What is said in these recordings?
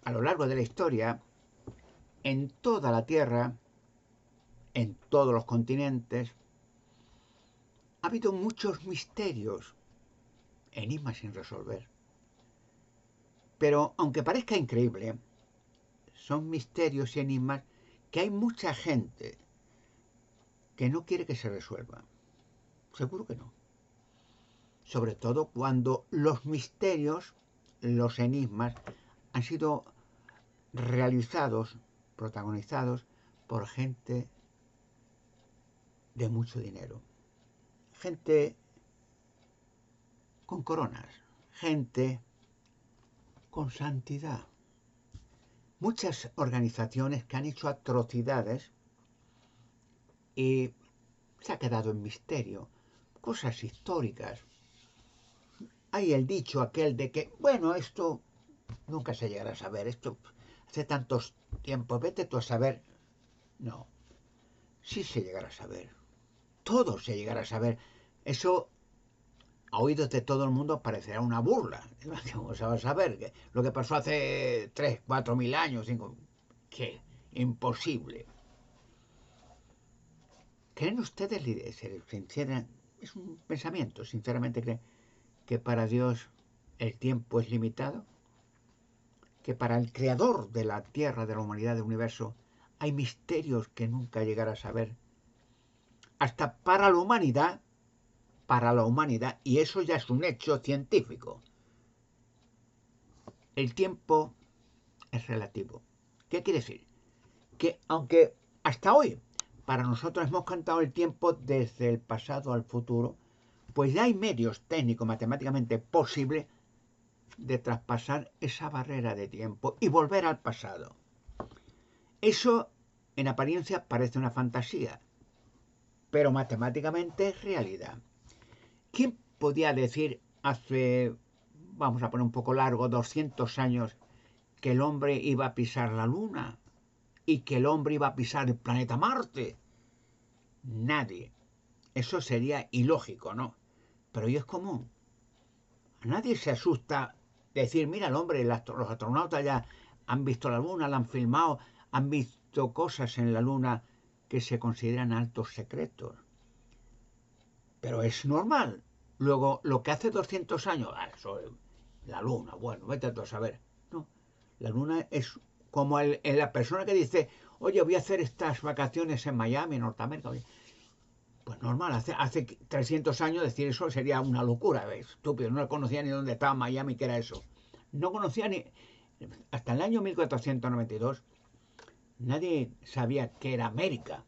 a lo largo de la historia, en toda la Tierra, en todos los continentes, ha habido muchos misterios, enigmas sin resolver. Pero aunque parezca increíble, son misterios y enigmas que hay mucha gente que no quiere que se resuelvan. Seguro que no. Sobre todo cuando los misterios, los enigmas, han sido realizados, protagonizados por gente de mucho dinero. Gente con coronas, gente con santidad. Muchas organizaciones que han hecho atrocidades y se ha quedado en misterio. Cosas históricas. Hay el dicho aquel de que, bueno, esto nunca se llegará a saber, esto hace tantos tiempos, vete tú a saber. No, sí se llegará a saber. Todo se llegará a saber. Eso a oídos de todo el mundo parecerá una burla. ¿Cómo se va a saber? Lo que pasó hace 3, 4 mil años, 5. ¿Qué? Imposible. ¿Creen ustedes, es un pensamiento, sinceramente creen que para Dios el tiempo es limitado? ¿Que para el creador de la Tierra, de la humanidad, del universo, hay misterios que nunca llegará a saber? Hasta para la humanidad, y eso ya es un hecho científico. El tiempo es relativo. ¿Qué quiere decir? Que aunque hasta hoy para nosotros hemos contado el tiempo desde el pasado al futuro, pues ya hay medios técnicos matemáticamente posibles de traspasar esa barrera de tiempo y volver al pasado. Eso en apariencia parece una fantasía, pero matemáticamente es realidad. ¿Quién podía decir hace, vamos a poner un poco largo, 200 años, que el hombre iba a pisar la Luna y que el hombre iba a pisar el planeta Marte? Nadie. Eso sería ilógico, ¿no? Pero hoy es común. A nadie se asusta decir, mira el hombre, los astronautas ya han visto la Luna, la han filmado, han visto cosas en la Luna que se consideran altos secretos. Pero es normal. Luego, lo que hace 200 años, eso es la Luna, bueno, vete tú a saber. No, la Luna es como la persona que dice, oye, voy a hacer estas vacaciones en Miami, en Norteamérica. Pues normal, hace 300 años decir eso sería una locura, estúpido, no conocía ni dónde estaba Miami, que era eso. No conocía ni... Hasta el año 1492 nadie sabía qué era América.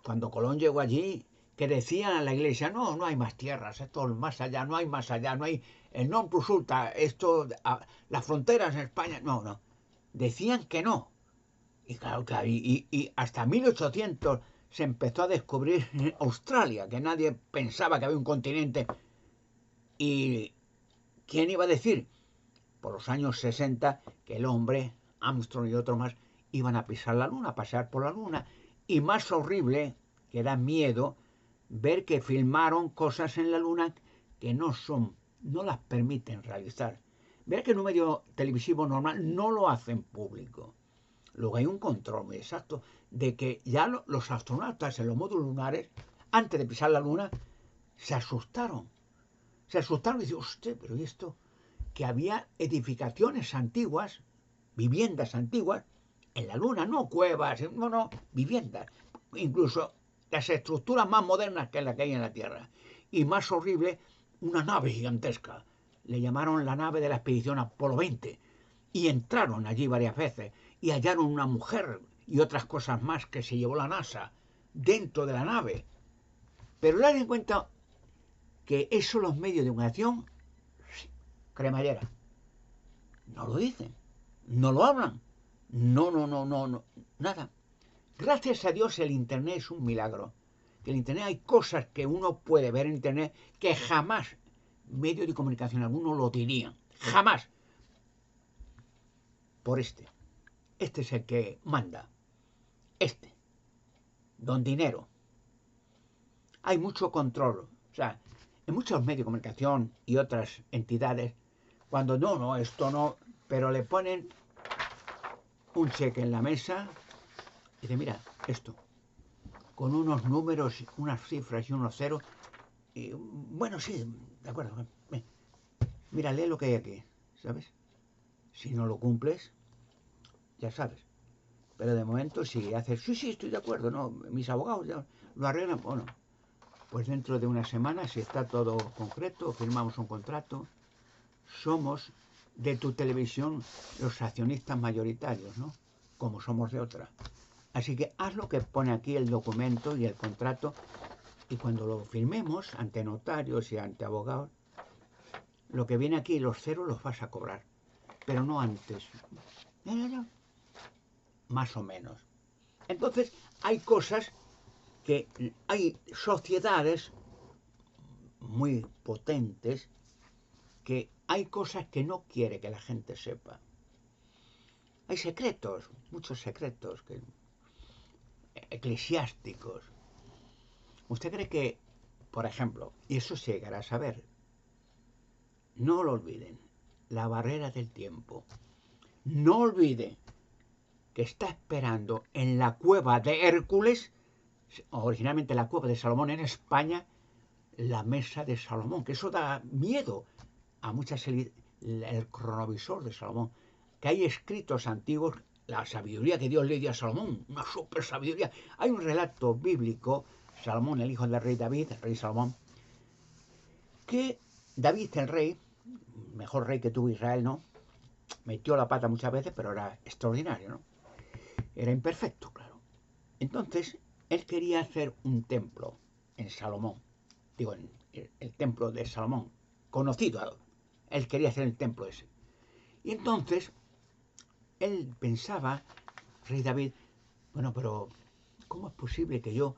Cuando Colón llegó allí, que decían a la iglesia, no, no hay más tierras, esto es más allá, no hay más allá, no hay el non plus ultra, esto, las fronteras en España, no, no. Decían que no. Y claro, claro, y hasta 1800 se empezó a descubrir Australia, que nadie pensaba que había un continente. ¿Y quién iba a decir? Por los años 60 que el hombre, Armstrong y otros más, iban a pisar la luna, a pasear por la luna. Y más horrible, que da miedo, ver que filmaron cosas en la luna que no las permiten realizar. Ver que en un medio televisivo normal no lo hacen público. Luego hay un control muy exacto de que ya los astronautas en los módulos lunares, antes de pisar la luna, se asustaron. Se asustaron y dicen, hostia, pero ¿y esto? Que había edificaciones antiguas, viviendas antiguas, en la luna, no cuevas, no, no, viviendas. Incluso las estructuras más modernas que la que hay en la Tierra. Y más horrible, una nave gigantesca. Le llamaron la nave de la expedición Apolo 20. Y entraron allí varias veces y hallaron una mujer y otras cosas más que se llevó la NASA dentro de la nave. Pero den en cuenta que eso los medios de comunicación, cremallera, no lo dicen, no lo hablan, no, nada. Gracias a Dios el Internet es un milagro. En el Internet hay cosas que uno puede ver en Internet que jamás medios de comunicación alguno lo dirían, jamás. Por este es el que manda, don dinero. Hay mucho control. O sea, en muchos medios de comunicación y otras entidades, cuando no, esto no, pero le ponen un cheque en la mesa y dice, mira, esto, con unos números, unas cifras y unos ceros. Y, bueno, sí, de acuerdo. Mira, lee lo que hay aquí, ¿sabes? Si no lo cumples, ya sabes. Pero de momento, si haces, sí, sí, estoy de acuerdo, no, mis abogados ya lo arreglan, bueno, pues dentro de una semana, si está todo concreto, firmamos un contrato, somos de tu televisión los accionistas mayoritarios, ¿no? Como somos de otra. Así que haz lo que pone aquí el documento y el contrato, y cuando lo firmemos ante notarios y ante abogados, lo que viene aquí, los ceros los vas a cobrar, pero no antes. No, no, no. Más o menos. Entonces, hay cosas que hay sociedades muy potentes que hay cosas que no quiere que la gente sepa. Hay secretos, muchos secretos eclesiásticos. ¿Usted cree que, por ejemplo, y eso se llegará a saber, no lo olviden, la barrera del tiempo? No olvide que está esperando en la cueva de Hércules, originalmente la cueva de Salomón en España, la mesa de Salomón, que eso da miedo a muchas élites, el cronovisor de Salomón, que hay escritos antiguos, la sabiduría que Dios le dio a Salomón, una super sabiduría. Hay un relato bíblico, Salomón, el hijo del rey David, el rey Salomón, que David, el rey, mejor rey que tuvo Israel, ¿no? Metió la pata muchas veces, pero era extraordinario, ¿no? Era imperfecto, claro. Entonces, él quería hacer un templo en Salomón, digo, en el templo de Salomón, conocido. Él quería hacer el templo ese. Y entonces, él pensaba, rey David, bueno, pero ¿cómo es posible que yo,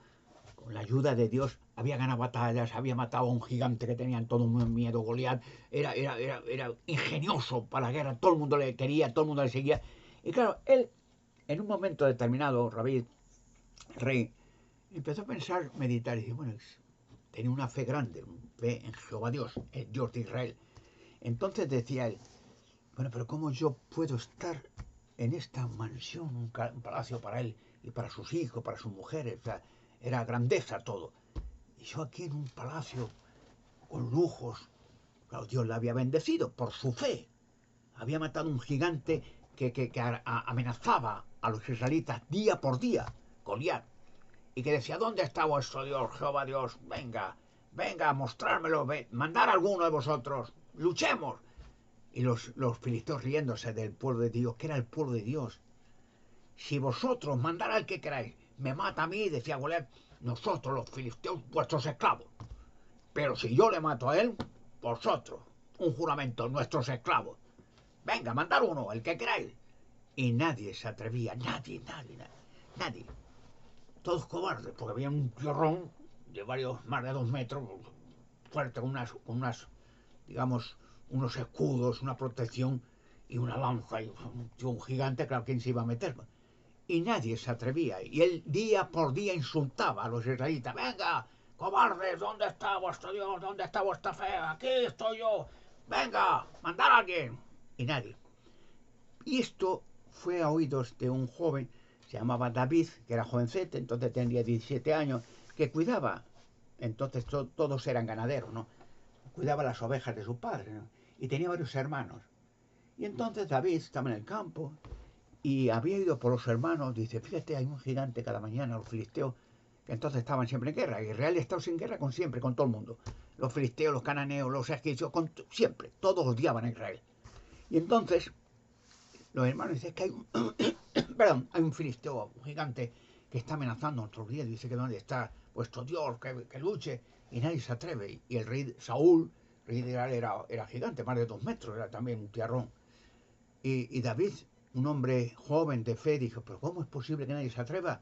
con la ayuda de Dios, había ganado batallas, había matado a un gigante que tenían todo un miedo, Goliat, era ingenioso para la guerra, todo el mundo le quería, todo el mundo le seguía. Y claro, él, en un momento determinado, David, rey, empezó a pensar, meditar, y dice, bueno, tenía una fe grande, fe en Jehová Dios, el Dios de Israel. Entonces decía él, bueno, pero ¿cómo yo puedo estar en esta mansión, un palacio para él y para sus hijos, para sus mujeres? O sea, era grandeza todo. Y yo aquí en un palacio con lujos. Claro, Dios la había bendecido por su fe. Había matado un gigante que amenazaba a los israelitas día por día, Goliat. Y que decía, ¿dónde está vuestro Dios, Jehová Dios? Venga, venga, mostrármelo, mandar a alguno de vosotros, luchemos. Y los filisteos riéndose del pueblo de Dios, que era el pueblo de Dios. Si vosotros mandar al que queráis, me mata a mí, decía Goliat, nosotros los filisteos, vuestros esclavos. Pero si yo le mato a él, vosotros, un juramento, nuestros esclavos. Venga, mandar uno, el que queráis. Y nadie se atrevía, nadie. Todos cobardes, porque había un tierrón de más de 2 metros, fuerte, con unas, digamos, unos escudos, una protección y una lanza, y un gigante, claro, ¿quién se iba a meter? Y nadie se atrevía. Y él día por día insultaba a los israelitas. Venga, cobardes, ¿dónde está vuestro Dios? ¿Dónde está vuestra fe? Aquí estoy yo. Venga, mandar a alguien. Y nadie. Y esto fue a oídos de un joven, se llamaba David, que era jovencete, entonces tendría 17 años, que cuidaba, entonces todos eran ganaderos, ¿no? Cuidaba las ovejas de su padre, ¿no? Y tenía varios hermanos. Y entonces David estaba en el campo y había ido por los hermanos, dice, fíjate, hay un gigante cada mañana, los filisteos, que entonces estaban siempre en guerra, y Israel estaba en guerra con siempre, con todo el mundo. Los filisteos, los cananeos, los egipcios, siempre, todos odiaban a Israel. Y entonces los hermanos dicen que hay un, perdón, hay un filisteo, un gigante, que está amenazando nuestros días, dice que dónde está vuestro Dios, que luche, y nadie se atreve. Y el rey Saúl, rey de Israel, era gigante, más de 2 metros, era también un tierrón. Y David, un hombre joven de fe, dijo, pero ¿cómo es posible que nadie se atreva?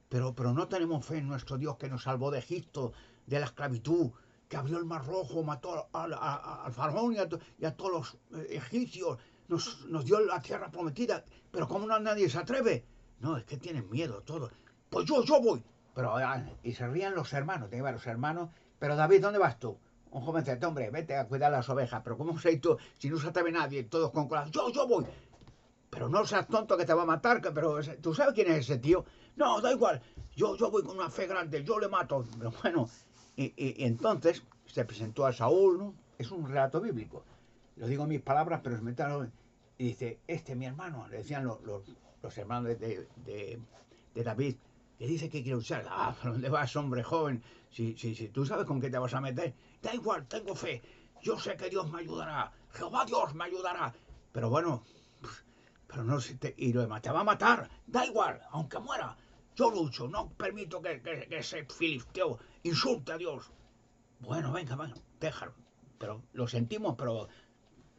Pero no tenemos fe en nuestro Dios que nos salvó de Egipto, de la esclavitud, que abrió el mar rojo, mató al faraón y a todos los egipcios, nos dio la tierra prometida, pero ¿cómo nadie se atreve? No, es que tienen miedo todos. Pues yo voy. Pero, y se rían los hermanos, tenía varios hermanos, pero David, ¿dónde vas tú? Un jovencito, hombre, vete a cuidar las ovejas, pero ¿cómo se tú? Si no se atreve nadie, todos con corazón, yo voy. pero no seas tonto que te va a matar, pero ¿tú sabes quién es ese tío? No, da igual, yo voy con una fe grande, yo le mato. Pero bueno, y entonces se presentó a Saúl, ¿no? Es un relato bíblico. Lo digo en mis palabras, pero se me está... Y dice, mi hermano, le decían los hermanos de David, que dice que quiere usar. Ah, ¿pero dónde vas, hombre joven? Si tú sabes con qué te vas a meter. Da igual, tengo fe. Yo sé que Dios me ayudará. Jehová Dios me ayudará. Pero bueno, pero no se te... Y lo demás, te va a matar. Da igual, aunque muera. Yo lucho, no permito que ese filisteo insulte a Dios. Bueno, venga, déjalo. Pero lo sentimos, pero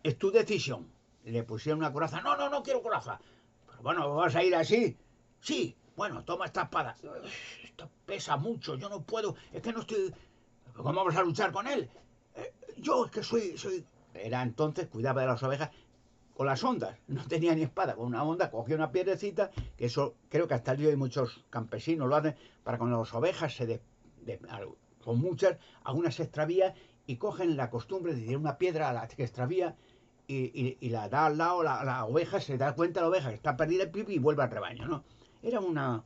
es tu decisión. Le pusieron una coraza. No, no, no quiero coraza. Pero bueno, ¿vas a ir así? Sí. Bueno, toma esta espada. Esto pesa mucho, yo no puedo. Es que no estoy... ¿Cómo vamos a luchar con él? Yo es que soy... Era entonces, cuidaba de las ovejas con las ondas. No tenía ni espada. Con una onda cogía una piedrecita, que eso creo que hasta el día hay muchos campesinos lo hacen, para cuando las ovejas son muchas, algunas se extravían y cogen la costumbre de tirar una piedra a la que extravía y la da al lado, la oveja se da cuenta la oveja que está perdida el pipi y vuelve al rebaño, ¿no? Era una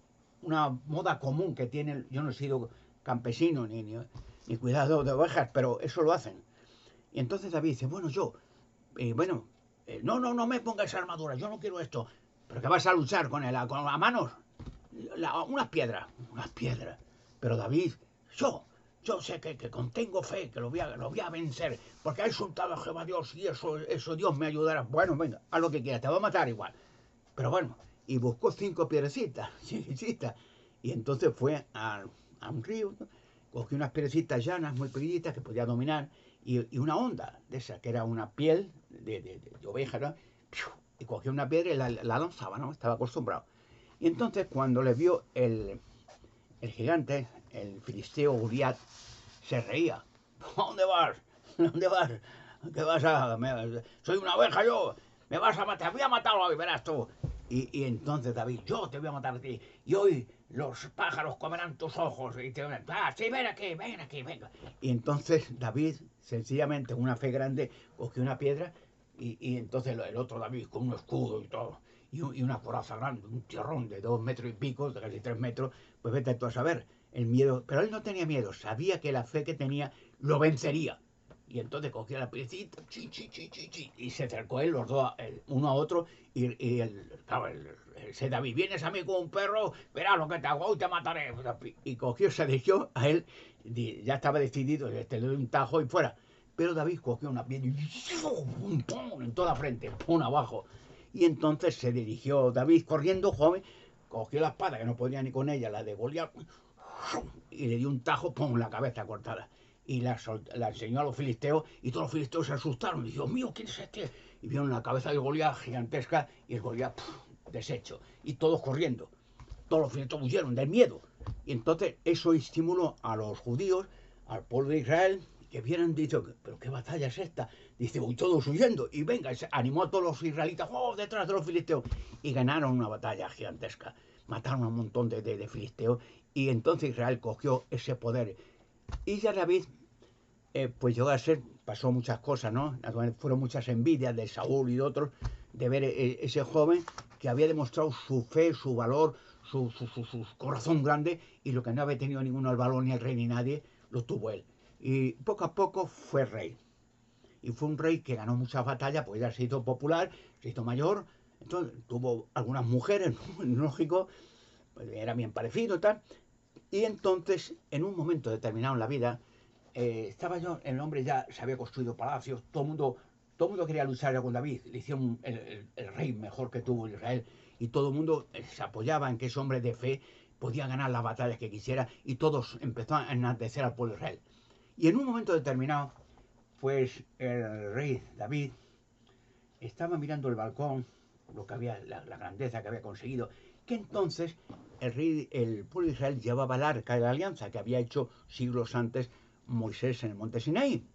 moda común que tienen, yo no he sido campesino ni cuidado de ovejas, pero eso lo hacen. Y entonces David dice, bueno, bueno, no, no, no me ponga esa armadura, yo no quiero esto. ¿Pero qué vas a luchar con él? ¿Con las manos? Unas piedras. Pero David, yo sé que contengo fe, que lo voy a vencer, porque ha insultado a Jehová Dios y eso Dios me ayudará. Bueno, venga, haz lo que quieras, te va a matar igual. Pero bueno, y buscó 5 piedrecitas, chiquititas, y entonces fue a un río, ¿no? Cogió unas piedrecitas llanas, muy pequeñitas, que podía dominar, y una onda de esa, que era una piel de oveja, ¿no? Y cogió una piedra y la lanzaba, ¿no? Estaba acostumbrado. Y entonces cuando le vio el gigante, el filisteo Goliat, se reía. ¿A dónde vas? ¿A dónde vas? ¿Qué vas a...? Soy una oveja yo. Me vas a matar. Voy a matarlo hoy, verás tú. Y entonces David, yo te voy a matar a ti. Y hoy los pájaros comerán tus ojos. Y te van a... sí, ven aquí, venga. Y entonces David, sencillamente, con una fe grande, cogió una piedra y entonces el otro David, con un escudo y todo, y una coraza grande, un tierrón de 2 metros y pico, de casi 3 metros, pues vete tú a saber el miedo. Pero él no tenía miedo, sabía que la fe que tenía lo vencería. Y entonces cogía la piecita, y se acercó él, los dos, uno a otro, claro, ese David, vienes a mí con un perro, verás lo que te hago, hoy te mataré. Y cogió, se dirigió a él, ya estaba decidido, le doy un tajo y fuera. Pero David cogió una piedra y ¡pum! En toda la frente, ¡pum! Abajo. Y entonces se dirigió David corriendo, joven, cogió la espada, que no podía ni con ella, la de Goliat, y le dio un tajo, ¡pum! La cabeza cortada. Y la enseñó a los filisteos, y todos los filisteos se asustaron. Y Dios mío, ¿quién es este? Y vieron la cabeza de Goliat gigantesca, y el Goliat deshecho. Y todos corriendo. Todos los filisteos huyeron del miedo. Y entonces eso estimuló a los judíos, al pueblo de Israel, que vieran, dicho, pero qué batalla es esta. Dice, voy todos huyendo. Y venga, animó a todos los israelitas, detrás de los filisteos. Y ganaron una batalla gigantesca. Mataron a un montón de filisteos. Y entonces Israel cogió ese poder. Y ya David, pues llegó a ser, pasó muchas cosas, ¿no? Fueron muchas envidias de Saúl y de otros, de ver ese joven que había demostrado su fe, su valor, su corazón grande, y lo que no había tenido ninguno el valor, ni el rey, ni nadie, lo tuvo él. Y poco a poco fue rey. Y fue un rey que ganó muchas batallas, pues ya se hizo popular, se hizo mayor, entonces tuvo algunas mujeres, lógico, pues era bien parecido y tal. Y entonces, en un momento determinado en la vida, estaba yo, el hombre ya se había construido palacios, todo el mundo quería luchar con David, le hicieron el rey mejor que tuvo Israel, y todo el mundo se apoyaba en que ese hombre de fe podía ganar las batallas que quisiera, y todos empezaron a enaltecer al pueblo de Israel. Y en un momento determinado, pues el rey David estaba mirando el balcón, lo que había, la grandeza que había conseguido, que entonces el pueblo de Israel llevaba el arca de la alianza que había hecho siglos antes Moisés en el monte Sinaí.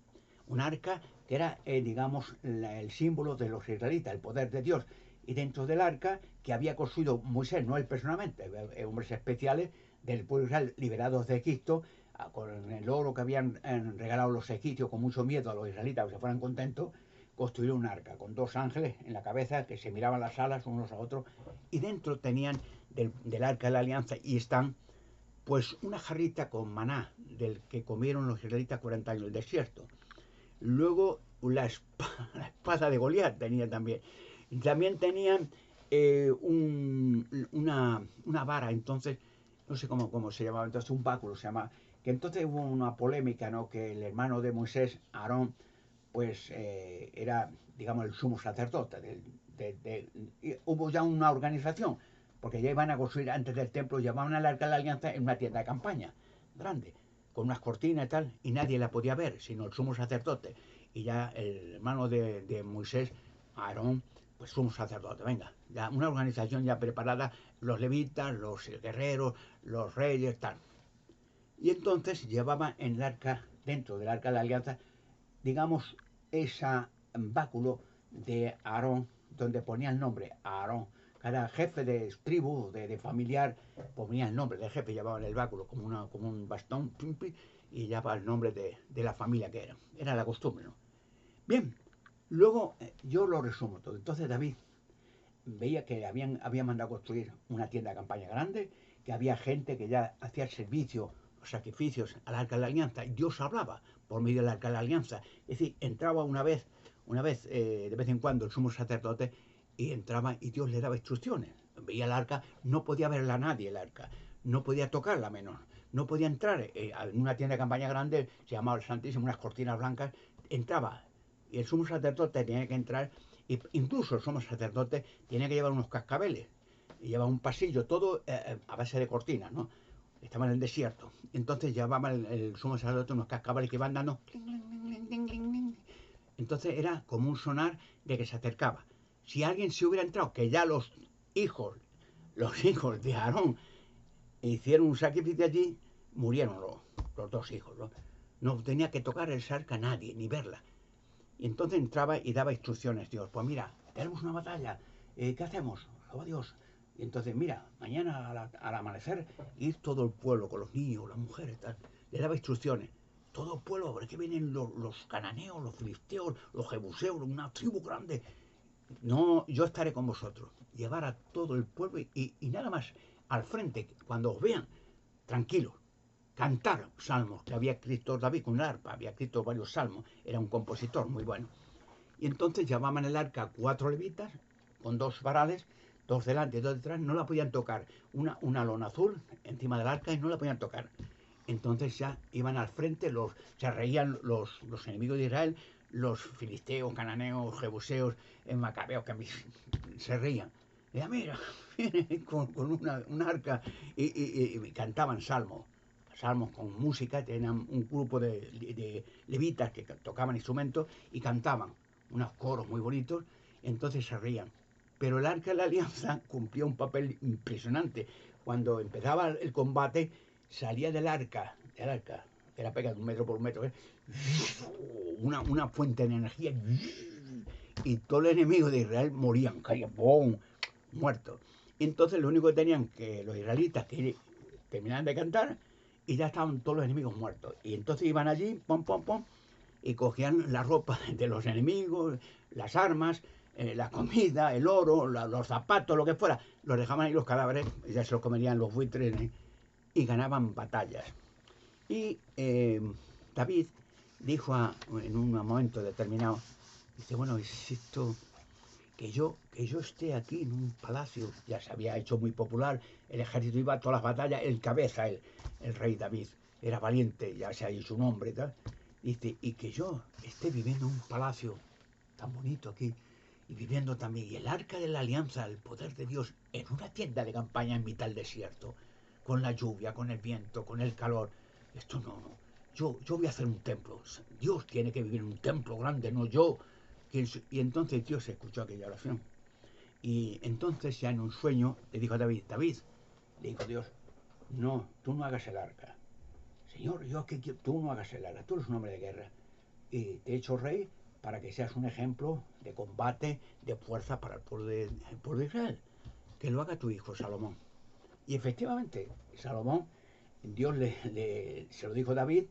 Un arca que era, digamos, el símbolo de los israelitas, el poder de Dios. Y dentro del arca que había construido Moisés, no él personalmente, hombres especiales del pueblo de Israel liberados de Egipto, con el oro que habían regalado los egipcios con mucho miedo a los israelitas que se fueran contentos, construyeron un arca con dos ángeles en la cabeza que se miraban las alas unos a otros y dentro tenían del arca de la alianza y están pues una jarrita con maná del que comieron los israelitas 40 años en el desierto. Luego la espada de Goliat tenía también. Y también tenían una vara, entonces, no sé cómo se llamaba, entonces un báculo se llama, que entonces hubo una polémica, ¿no? Que el hermano de Moisés, Aarón, pues era, digamos, el sumo sacerdote. Hubo ya una organización, porque ya iban a construir antes del templo, llevaban al arca de la alianza en una tienda de campaña grande, con unas cortinas y tal, y nadie la podía ver, sino el sumo sacerdote. Y ya el hermano de Moisés, Aarón, pues sumo sacerdote, venga, ya una organización ya preparada, los levitas, los guerreros, los reyes, tal. Y entonces llevaban en el arca, dentro del arca de la alianza, digamos, ese báculo de Aarón, donde ponía el nombre Aarón. Cada jefe de tribu, de familiar, ponía el nombre del jefe, llevaba en el báculo como un bastón, y llevaba el nombre de la familia que era. Era la costumbre, ¿no? Bien, luego yo lo resumo todo. Entonces David veía que habían mandado construir una tienda de campaña grande, que había gente que ya hacía el servicio, los sacrificios al arca de la alianza. Dios hablaba por medio del arca de la alianza. Es decir, entraba una vez de vez en cuando el sumo sacerdote y entraba y Dios le daba instrucciones. Veía el arca, no podía verla nadie el arca, no podía tocarla menos, no podía entrar en una tienda de campaña grande, se llamaba el Santísimo, unas cortinas blancas, entraba y el sumo sacerdote tenía que entrar, incluso el sumo sacerdote tenía que llevar unos cascabeles, y llevaba un pasillo, todo a base de cortinas, ¿no? Estaba en el desierto. Entonces llevaba el sumo sacerdote unos cascabeles que iban dando. Entonces era como un sonar de que se acercaba. Si alguien se hubiera entrado, que ya los hijos de Aarón hicieron un sacrificio allí, murieron los dos hijos, ¿no? No tenía que tocar el arca nadie, ni verla. Y entonces entraba y daba instrucciones, Dios. Pues mira, tenemos una batalla, ¿qué hacemos? Oh Dios. Y entonces, mira, mañana al amanecer, ir todo el pueblo, con los niños, las mujeres, tal. Le daba instrucciones. Todo el pueblo, porque vienen los cananeos, los filisteos, los jebuseos, una tribu grande. No, yo estaré con vosotros. Llevar a todo el pueblo y nada más al frente, cuando os vean, tranquilos, cantar salmos que había escrito David con un arpa, había escrito varios salmos, era un compositor muy bueno. Y entonces llamaban el arca 4 levitas con 2 varales, 2 delante y 2 detrás, no la podían tocar. Una lona azul encima del arca y no la podían tocar. Entonces ya iban al frente, se reían los enemigos de Israel, los filisteos, cananeos, jebuseos, macabeos, que se reían. Y mira, viene con una arca y cantaban salmos con música, tenían un grupo de levitas que tocaban instrumentos y cantaban unos coros muy bonitos, entonces se reían. Pero el arca de la alianza cumplía un papel impresionante. Cuando empezaba el combate, salía del arca, que era pega de 1 metro por 1 metro, una fuente de energía, y todos los enemigos de Israel morían, caían, ¡bum!, muertos. Y entonces lo único que tenían que los israelitas que terminaban de cantar y ya estaban todos los enemigos muertos. Y entonces iban allí, pom, pom, pom, y cogían la ropa de los enemigos, las armas, la comida, el oro, los zapatos, lo que fuera, los dejaban ahí los cadáveres, y ya se los comerían los buitres, y ganaban batallas. Y David dijo en un momento determinado, dice, bueno, es esto, que yo esté aquí en un palacio, ya se había hecho muy popular, el ejército iba a todas las batallas, el cabeza, el rey David, era valiente, ya se ha hecho un hombre, tal. Dice, y que yo esté viviendo en un palacio tan bonito aquí, y viviendo también, y el arca de la alianza, el poder de Dios, en una tienda de campaña en mitad del desierto, con la lluvia, con el viento, con el calor. Esto no. Yo voy a hacer un templo. Dios tiene que vivir en un templo grande, no yo. Y entonces Dios escuchó aquella oración. Y entonces ya en un sueño le dijo a David, le dijo Dios, no, tú no hagas el arca. Señor, yo que tú no hagas el arca, tú eres un hombre de guerra. Y te he hecho rey para que seas un ejemplo de combate, de fuerza para el pueblo de Israel. Que lo haga tu hijo Salomón. Y efectivamente, Salomón, Dios se lo dijo a David,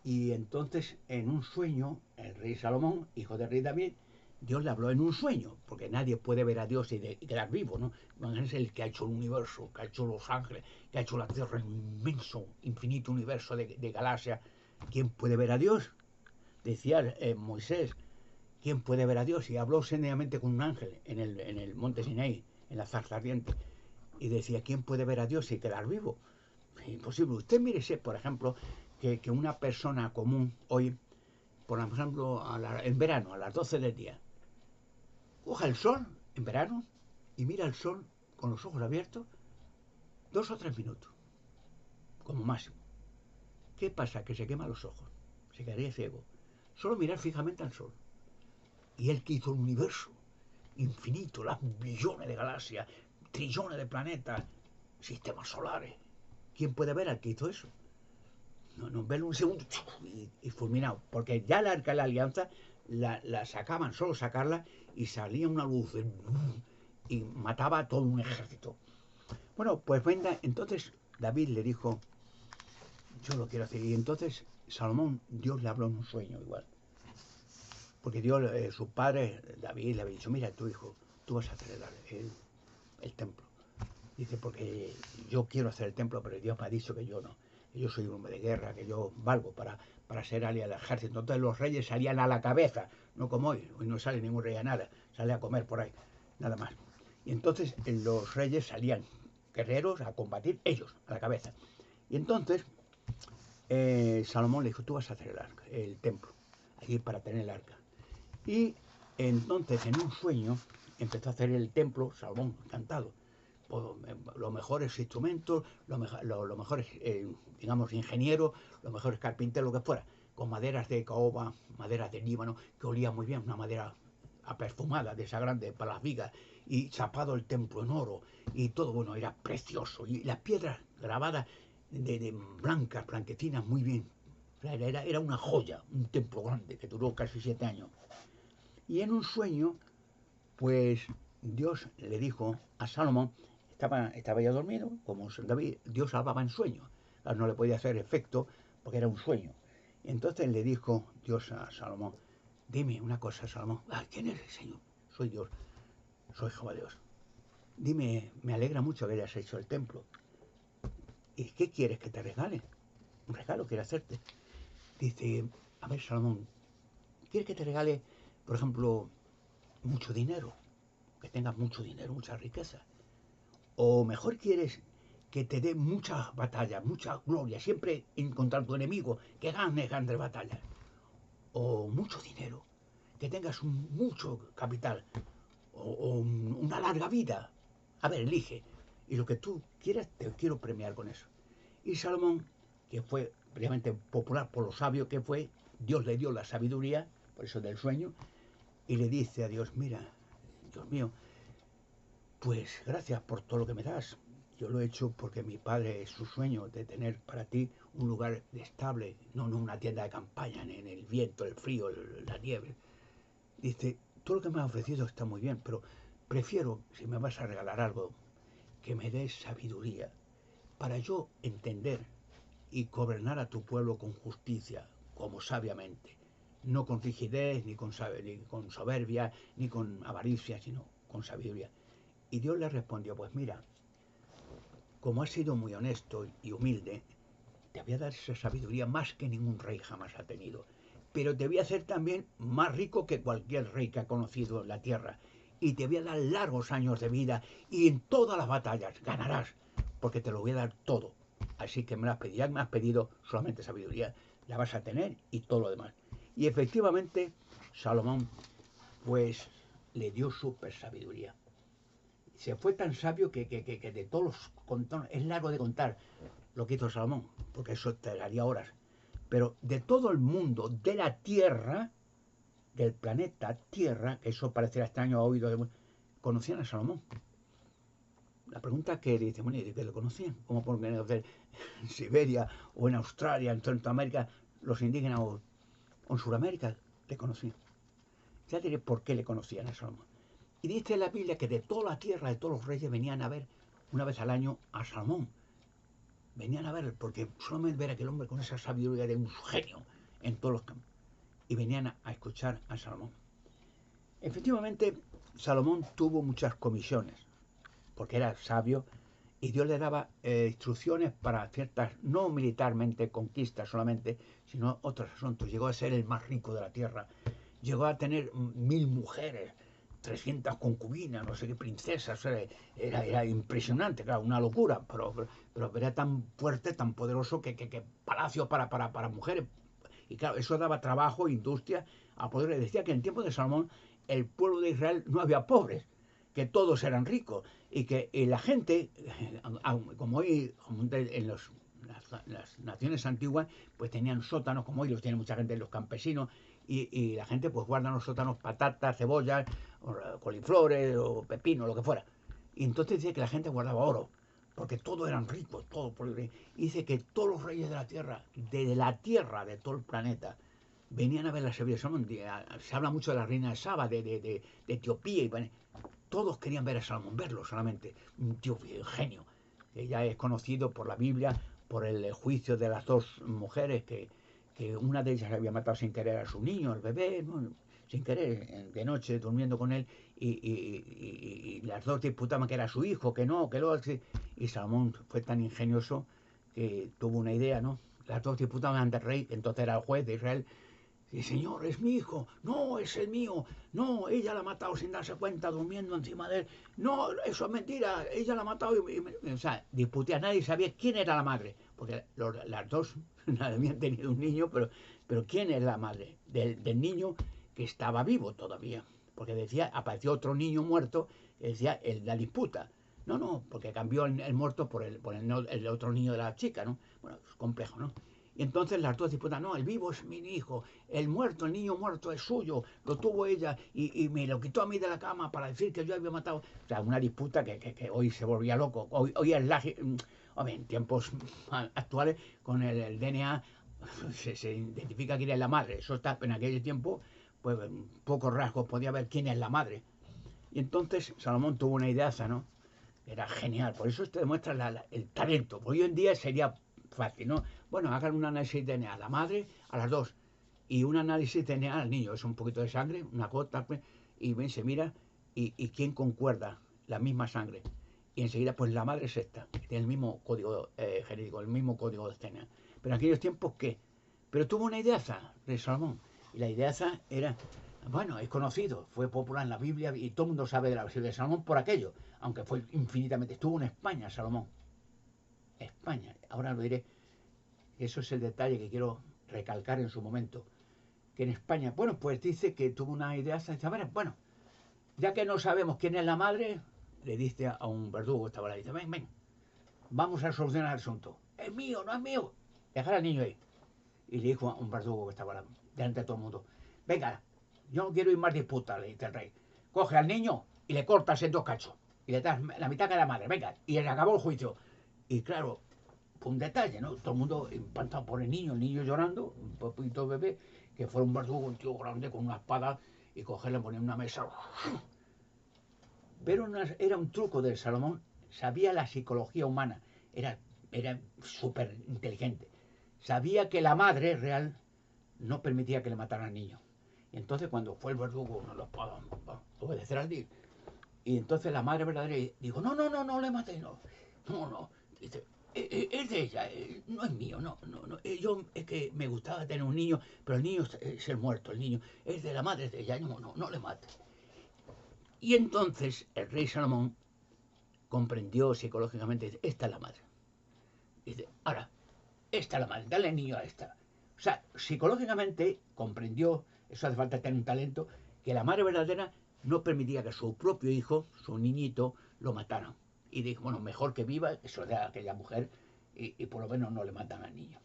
y entonces en un sueño, el rey Salomón, hijo del rey David, Dios le habló en un sueño, porque nadie puede ver a Dios y quedar vivo, ¿no? Es el que ha hecho el universo, que ha hecho los ángeles, que ha hecho la Tierra, el inmenso, infinito universo de galaxias. ¿Quién puede ver a Dios? Decía Moisés, ¿quién puede ver a Dios? Y habló sencillamente con un ángel en el monte Sinaí, en la zarza ardiente. Y decía, ¿quién puede ver a Dios y quedar vivo? Imposible. Usted mírese, por ejemplo, que una persona común hoy, por ejemplo, en verano, a las 12 del día, coja el sol en verano y mira el sol con los ojos abiertos 2 o 3 minutos, como máximo. ¿Qué pasa? Que se quema los ojos, se quedaría ciego. Solo mirar fijamente al sol. Y él que hizo el universo infinito, las billones de galaxias, trillones de planetas, sistemas solares. ¿Quién puede ver al que hizo eso? No verlo un segundo y fulminado. Porque ya el arca de la alianza la sacaban, solo sacarla, y salía una luz y mataba a todo un ejército. Bueno, pues venga, entonces David le dijo, yo lo quiero hacer. Y entonces Salomón, Dios le habló en un sueño igual. Porque Dios, su padre, David, le había dicho, mira, tu hijo, tú vas a hacer el templo. Dice, porque yo quiero hacer el templo, pero Dios me ha dicho que yo no. Que yo soy un hombre de guerra, que yo valgo para ser aliado al ejército. Entonces los reyes salían a la cabeza, no como hoy. Hoy no sale ningún rey a nada, sale a comer por ahí, nada más. Y entonces los reyes salían guerreros a combatir, ellos, a la cabeza. Y entonces Salomón le dijo, tú vas a hacer el templo, allí para tener el arca. Y entonces en un sueño empezó a hacer el templo, Salomón, encantado. Los mejores instrumentos, los mejores, digamos, ingenieros, los mejores carpinteros, lo que fuera, con maderas de caoba, maderas de Líbano, que olía muy bien, una madera perfumada de esa grande para las vigas, y chapado el templo en oro, y todo, bueno, era precioso, y las piedras grabadas de blancas, blanquecinas, muy bien. Era una joya, un templo grande que duró casi 7 años. Y en un sueño, pues Dios le dijo a Salomón, estaba ya dormido, como David, Dios hablaba en sueño. Claro, no le podía hacer efecto porque era un sueño. Entonces le dijo Dios a Salomón, dime una cosa, Salomón. ¿Quién eres, Señor? Soy Dios, soy Jehová Dios. Dime, me alegra mucho que hayas hecho el templo. ¿Y qué quieres que te regale? Un regalo quiero hacerte. Dice, a ver, Salomón, ¿quieres que te regale, por ejemplo, mucho dinero? Que tengas mucho dinero, mucha riqueza. O mejor quieres que te dé muchas batallas, mucha gloria, siempre encontrar tu enemigo, que grandes batallas. O mucho dinero, que tengas mucho capital, o una larga vida. A ver, elige. Y lo que tú quieras, te quiero premiar con eso. Y Salomón, que fue previamente popular por lo sabio que fue, Dios le dio la sabiduría, por eso del sueño, y le dice a Dios, mira, Dios mío, pues gracias por todo lo que me das. Yo lo he hecho porque mi padre es su sueño de tener para ti un lugar estable, no una tienda de campaña en el viento, el frío, la nieve. Dice, todo lo que me has ofrecido está muy bien, pero prefiero, si me vas a regalar algo, que me des sabiduría para yo entender y gobernar a tu pueblo con justicia, como sabiamente, no con rigidez, ni con soberbia, ni con avaricia, sino con sabiduría. Y Dios le respondió, pues mira, como has sido muy honesto y humilde, te voy a dar esa sabiduría más que ningún rey jamás ha tenido. Pero te voy a hacer también más rico que cualquier rey que ha conocido la tierra. Y te voy a dar largos años de vida y en todas las batallas ganarás, porque te lo voy a dar todo. Así que me has pedido solamente sabiduría, la vas a tener y todo lo demás. Y efectivamente, Salomón, pues, le dio súper sabiduría. Se fue tan sabio que de todos los contornos, es largo de contar lo que hizo Salomón, porque eso te daría horas, pero de todo el mundo, de la Tierra, del planeta Tierra, que eso parecerá extraño a oído, conocían a Salomón. La pregunta que dice, bueno, ¿y de qué lo conocían? ¿Cómo por qué en Siberia o en Australia, en Centroamérica, los indígenas o en Sudamérica le conocían? Ya diré por qué le conocían a Salomón. Y dice la Biblia que de toda la tierra, de todos los reyes, venían a ver una vez al año a Salomón. Venían a ver, porque solamente ver a aquel hombre con esa sabiduría de un genio en todos los campos. Y venían a escuchar a Salomón. Efectivamente, Salomón tuvo muchas comisiones, porque era sabio y Dios le daba instrucciones para ciertas, no militarmente conquistas solamente, sino otros asuntos. Llegó a ser el más rico de la tierra, llegó a tener 1000 mujeres, 300 concubinas, no sé qué princesas, era impresionante, claro, una locura, pero era tan fuerte, tan poderoso que palacios para mujeres. Y claro, eso daba trabajo, industria, a poder. Decía que en tiempo de Salomón el pueblo de Israel no había pobres, que todos eran ricos y que la gente, como hoy en las naciones antiguas, pues tenían sótanos, como hoy los tiene mucha gente, los campesinos, y la gente pues guarda en los sótanos patatas, cebollas, o coliflores o pepinos, lo que fuera. Y entonces dice que la gente guardaba oro, porque todos eran ricos, todos. Y dice que todos los reyes de la tierra, de todo el planeta, venían a ver la civilización. Se habla mucho de la reina de Saba, de Etiopía, y bueno, todos querían ver a Salomón, verlo solamente. Un tío, un genio, que ya es conocido por la Biblia, por el juicio de las dos mujeres, que una de ellas había matado sin querer a su niño, el bebé, ¿no? Sin querer, de noche, durmiendo con él, y las dos disputaban que era su hijo, que no, que lo. Y Salomón fue tan ingenioso que tuvo una idea, ¿no? Las dos disputaban ante el rey, entonces era el juez de Israel. Sí, señor, es mi hijo. No, es el mío. No, ella la ha matado sin darse cuenta, durmiendo encima de él. No, eso es mentira. Ella la ha matado. O sea, disputé. Nadie sabía quién era la madre. Porque las dos habían tenido un niño, pero ¿quién es la madre? Del niño que estaba vivo todavía. Porque decía, apareció otro niño muerto, decía, la disputa. No, no, porque cambió el muerto por el otro niño de la chica, ¿no? Bueno, es complejo, ¿no? Y entonces las dos disputan, no, el vivo es mi hijo, el muerto, el niño muerto es suyo, lo tuvo ella y me lo quitó a mí de la cama para decir que yo había matado. O sea, una disputa que hoy se volvía loco. Hoy es hombre, en tiempos actuales, con el DNA se identifica quién es la madre. Eso está en aquel tiempo, pues en pocos rasgos podía ver quién es la madre. Y entonces Salomón tuvo una ideaza, ¿no? Era genial, por eso te demuestra el talento. Hoy en día sería fácil, ¿no? Bueno, hagan un análisis de DNA a la madre, a las dos, y un análisis de DNA al niño. Es un poquito de sangre, una gota, y ven, se mira, y quién concuerda la misma sangre. Y enseguida, pues la madre es esta, que tiene el mismo código genético, el mismo código de DNA. Pero en aquellos tiempos, ¿qué? Pero tuvo una ideaza de Salomón, y la ideaza era, bueno, es conocido, fue popular en la Biblia y todo el mundo sabe de la versión de Salomón por aquello, aunque fue infinitamente. Estuvo en España, Salomón. España. Ahora lo diré. Eso es el detalle que quiero recalcar en su momento. Que en España, bueno, pues dice que tuvo una idea. Dice, a ver, bueno, ya que no sabemos quién es la madre, le dice a un verdugo que estaba ahí, dice, ven, vamos a solucionar el asunto. Es mío, no es mío. Dejar al niño ahí. Y le dijo a un verdugo que estaba delante de todo el mundo, venga, yo no quiero ir más disputas, le dice el rey. Coge al niño y le cortas en dos cachos. Y le das la mitad que la madre, venga. Y le acabó el juicio. Y claro, fue un detalle, ¿no? Todo el mundo impactado por el niño llorando, un poquito bebé, que fue un verdugo, un tío grande con una espada, y cogerle, poner en una mesa. Pero era un truco del Salomón, sabía la psicología humana, era súper inteligente. Sabía que la madre real no permitía que le mataran al niño. Y entonces cuando fue el verdugo, no lo puedo obedecer al día. Y entonces la madre verdadera dijo, no le maté, no. Dice, es de ella, no es mío, no. Yo es que me gustaba tener un niño, pero el niño es el muerto, el niño es de la madre de ella, no le mate. Y entonces el rey Salomón comprendió psicológicamente, dice, esta es la madre. Dice, ahora, esta es la madre, dale el niño a esta. O sea, psicológicamente comprendió, eso hace falta tener un talento, que la madre verdadera no permitía que su propio hijo, su niñito, lo mataran. Y dijo, bueno, mejor que viva, eso de aquella mujer, y por lo menos no le matan al niño.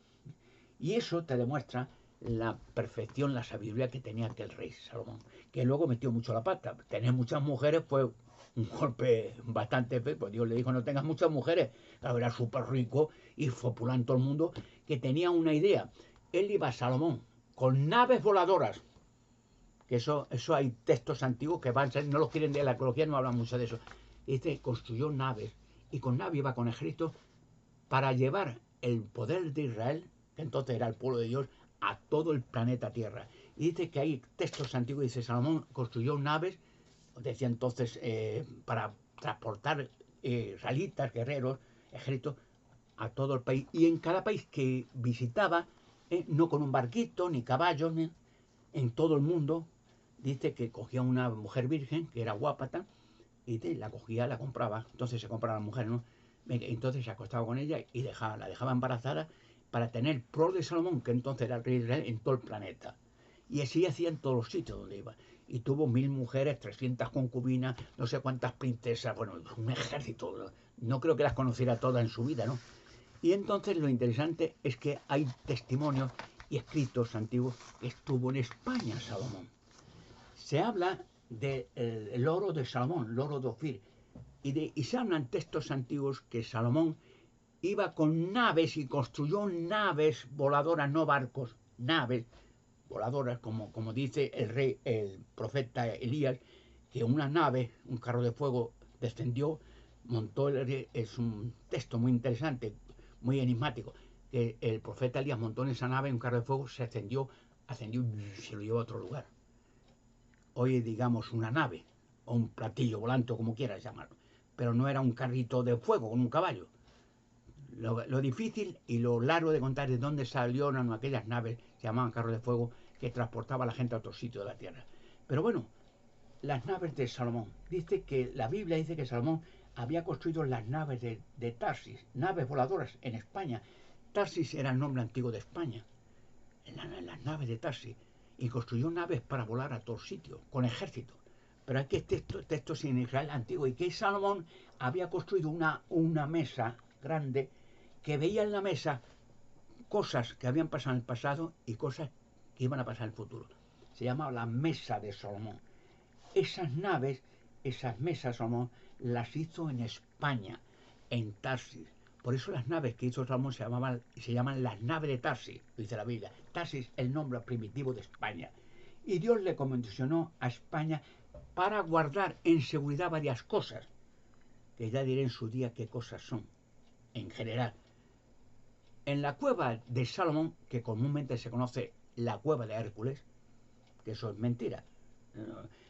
Y eso te demuestra la perfección, la sabiduría que tenía aquel rey Salomón, que luego metió mucho la pata. Tener muchas mujeres fue un golpe bastante feo, pues Dios le dijo no tengas muchas mujeres. Claro, era súper rico y popular en todo el mundo, que tenía una idea. Él iba a Salomón con naves voladoras, que eso hay textos antiguos que van a ser, no los quieren de la arqueología, no hablan mucho de eso. Este construyó naves y con naves iba con ejército para llevar el poder de Israel, que entonces era el pueblo de Dios, a todo el planeta Tierra. Y dice que hay textos antiguos, dice Salomón construyó naves, decía entonces, para transportar israelitas, guerreros, ejércitos, a todo el país. Y en cada país que visitaba, no con un barquito, ni caballos, ni, en todo el mundo, dice que cogía una mujer virgen, que era guapa, y la cogía, la compraba. Entonces se compraba a la mujer, ¿no? Entonces se acostaba con ella y la dejaba embarazada para tener pro de Salomón, que entonces era el rey de Israel, en todo el planeta. Y así hacía en todos los sitios donde iba. Y tuvo 1000 mujeres, 300 concubinas, no sé cuántas princesas, bueno, un ejército. No creo que las conociera todas en su vida, ¿no? Y entonces lo interesante es que hay testimonios y escritos antiguos que estuvo en España Salomón. Se habla del oro de Salomón, el oro de Ofir, y se hablan textos antiguos que Salomón iba con naves y construyó naves voladoras, no barcos, naves voladoras, como dice el rey, el profeta Elías, que una nave, un carro de fuego, descendió, montó, es un texto muy interesante, muy enigmático, que el profeta Elías montó en esa nave un carro de fuego, se ascendió y se lo llevó a otro lugar. Hoy digamos una nave, o un platillo volante, como quieras llamarlo, pero no era un carrito de fuego con un caballo. Lo difícil y lo largo de contar es de dónde salieron aquellas naves, se llamaban carros de fuego, que transportaba a la gente a otro sitio de la tierra. Pero bueno, las naves de Salomón. Dice que la Biblia dice que Salomón había construido las naves de Tarsis, naves voladoras en España. Tarsis era el nombre antiguo de España, en las naves de Tarsis. Y construyó naves para volar a todos sitios, con ejércitos. Pero hay que textos en Israel antiguo, y que Salomón había construido una mesa grande que veía en la mesa cosas que habían pasado en el pasado y cosas que iban a pasar en el futuro. Se llamaba la mesa de Salomón. Esas naves, esas mesas Salomón, las hizo en España, en Tarsis. Por eso las naves que hizo Salomón se llaman las naves de Tarsis, dice la Biblia. Tarsis es el nombre primitivo de España. Y Dios le comisionó a España para guardar en seguridad varias cosas, que ya diré en su día qué cosas son, en general. En la cueva de Salomón, que comúnmente se conoce la cueva de Hércules, que eso es mentira.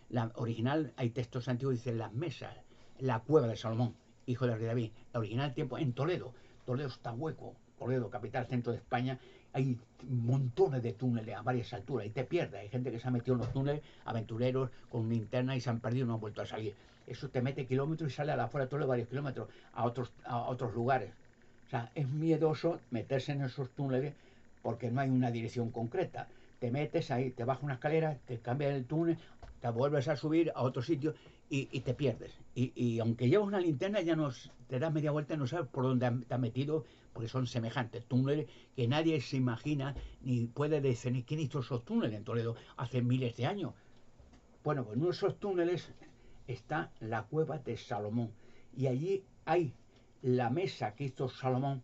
La original, hay textos antiguos que dicen las mesas, la cueva de Salomón, hijo del rey David. La original tiempo en Toledo. Toledo está hueco. Toledo, capital, centro de España. Hay montones de túneles a varias alturas y te pierdes. Hay gente que se ha metido en los túneles, aventureros con linterna, y se han perdido y no han vuelto a salir. Eso te mete kilómetros y sale a la fuera de Toledo varios kilómetros a otros lugares. O sea, es miedoso meterse en esos túneles porque no hay una dirección concreta. Te metes ahí, te bajas una escalera, te cambias el túnel, te vuelves a subir a otro sitio y te pierdes. Y aunque llevas una linterna, ya no te das media vuelta y no sabes por dónde te has metido, porque son semejantes túneles que nadie se imagina ni puede decir quién hizo esos túneles en Toledo hace miles de años. Bueno, pues en uno de esos túneles está la cueva de Salomón, y allí hay la mesa que hizo Salomón,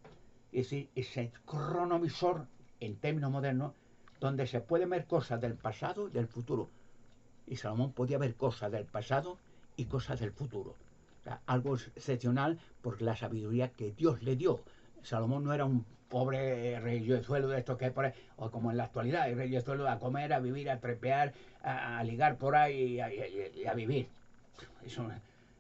es decir, ese cronovisor en términos modernos, donde se pueden ver cosas del pasado y del futuro. Y Salomón podía ver cosas del pasado y cosas del futuro. O sea, algo excepcional por la sabiduría que Dios le dio. Salomón no era un pobre reyezuelo de estos que hay por ahí, o como en la actualidad, el reyezuelo a comer, a vivir, a trepear, a ligar por ahí y a vivir. Eso,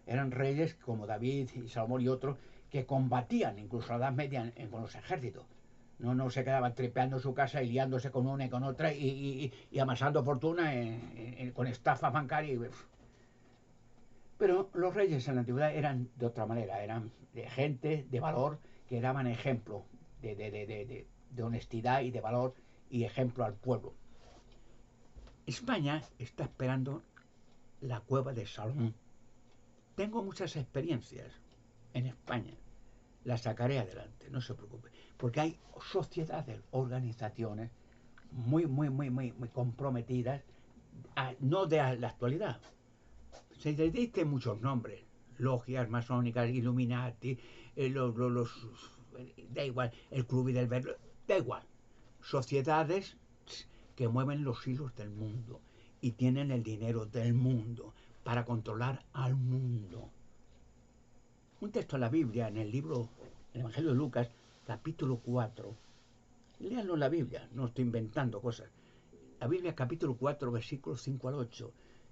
eran reyes como David y Salomón y otros que combatían incluso a la Edad Media con los ejércitos. No se quedaban tripeando su casa y liándose con una y con otra y amasando fortuna con estafas bancarias. Pero los reyes en la antigüedad eran de otra manera, eran de gente de valor que daban ejemplo de honestidad y de valor y ejemplo al pueblo. España está esperando la cueva de Salomón. Tengo muchas experiencias en España. Las sacaré adelante, no se preocupe. Porque hay sociedades, organizaciones muy comprometidas, no de la actualidad. Se le dicen muchos nombres, logias masónicas, Illuminati, da igual, el Club del Verbo, da igual. Sociedades que mueven los hilos del mundo y tienen el dinero del mundo para controlar al mundo. Un texto de la Biblia, en el libro, el Evangelio de Lucas, capítulo 4. Léanlo en la Biblia, no estoy inventando cosas. la Biblia capítulo 4, versículos 5 al 8.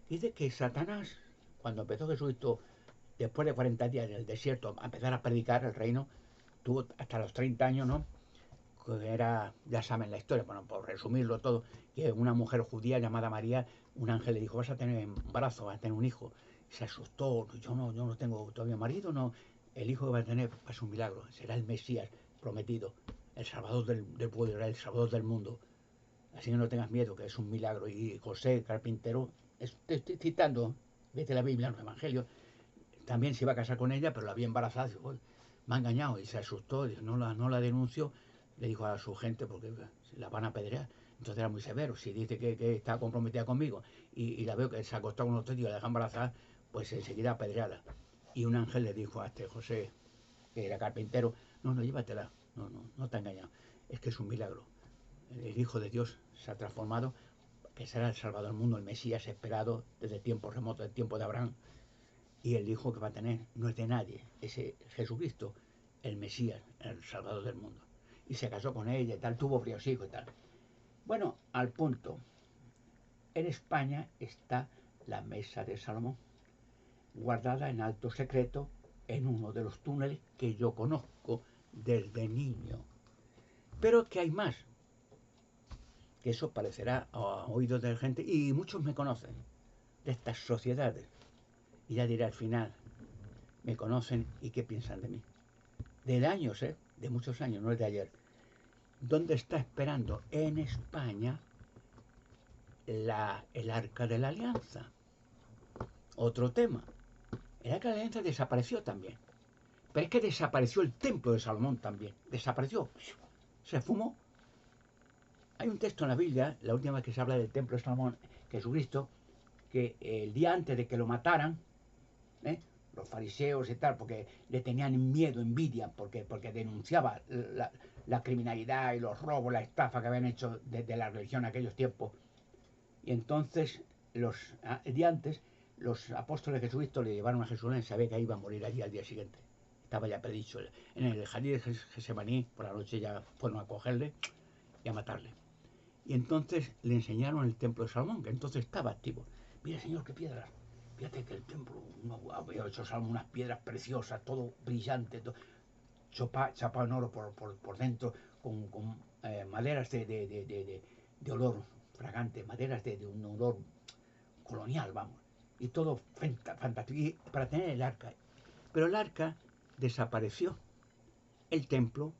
Dice que Satanás, cuando empezó Jesucristo, después de 40 días en el desierto, a empezar a predicar el reino, tuvo hasta los 30 años, ¿no? Que era, ya saben la historia, bueno, por resumirlo todo, que una mujer judía llamada María, un ángel le dijo, vas a tener embarazo, vas a tener un hijo. Y se asustó, yo no tengo todavía marido, no. El hijo que va a tener es un milagro, será el Mesías prometido, el Salvador del pueblo, el Salvador del mundo. Así que no tengas miedo, que es un milagro. Y José, carpintero, te estoy citando, vete la Biblia, en los evangelios, también se iba a casar con ella, pero la había embarazada. Dijo, me ha engañado, y se asustó, dijo, no la denuncio, le dijo a su gente, porque la van a apedrear. Entonces era muy severo. Si dice que está comprometida conmigo y la veo que se acostó con otro tío y la deja embarazada, pues enseguida apedreada. Y un ángel le dijo a este José, que era carpintero, no, llévatela, no te ha engañado, es que es un milagro. El Hijo de Dios se ha transformado, que será el Salvador del mundo, el Mesías esperado desde tiempos remotos, el tiempo de Abraham. Y el hijo que va a tener no es de nadie, es Jesucristo, el Mesías, el Salvador del mundo. Y se casó con ella y tal, tuvo varios hijos y tal. Bueno, al punto, en España está la mesa de Salomón, guardada en alto secreto en uno de los túneles que yo conozco desde niño. Pero que hay más, que eso parecerá a oídos de la gente, y muchos me conocen, de estas sociedades. Y ya diré al final, me conocen y qué piensan de mí. De años, de muchos años, no es de ayer. ¿Dónde está esperando? En España el Arca de la Alianza. Otro tema. El Arca de la Alianza desapareció también. Pero es que desapareció el templo de Salomón también. Desapareció. Se fumó. Hay un texto en la Biblia, la última vez que se habla del templo de Salomón, Jesucristo, que el día antes de que lo mataran, ¿eh? Los fariseos y tal, porque le tenían miedo, envidia, porque denunciaba la criminalidad y los robos, la estafa que habían hecho desde la religión en aquellos tiempos. Y entonces, el día antes, los apóstoles de Jesucristo le llevaron a Jerusalén, sabía que iba a morir allí al día siguiente. Estaba ya predicho. En el jardín de Getsemaní, por la noche ya fueron a cogerle y a matarle. Y entonces le enseñaron el templo de Salomón, que entonces estaba activo. Mira, Señor, qué piedras. Fíjate que el templo había hecho Salomón unas piedras preciosas, todo brillante, todo chapado en oro por dentro, con maderas de olor fragante, maderas de un olor colonial, vamos. Y todo fantástico. Y para tener el arca. Pero el arca desapareció. El templo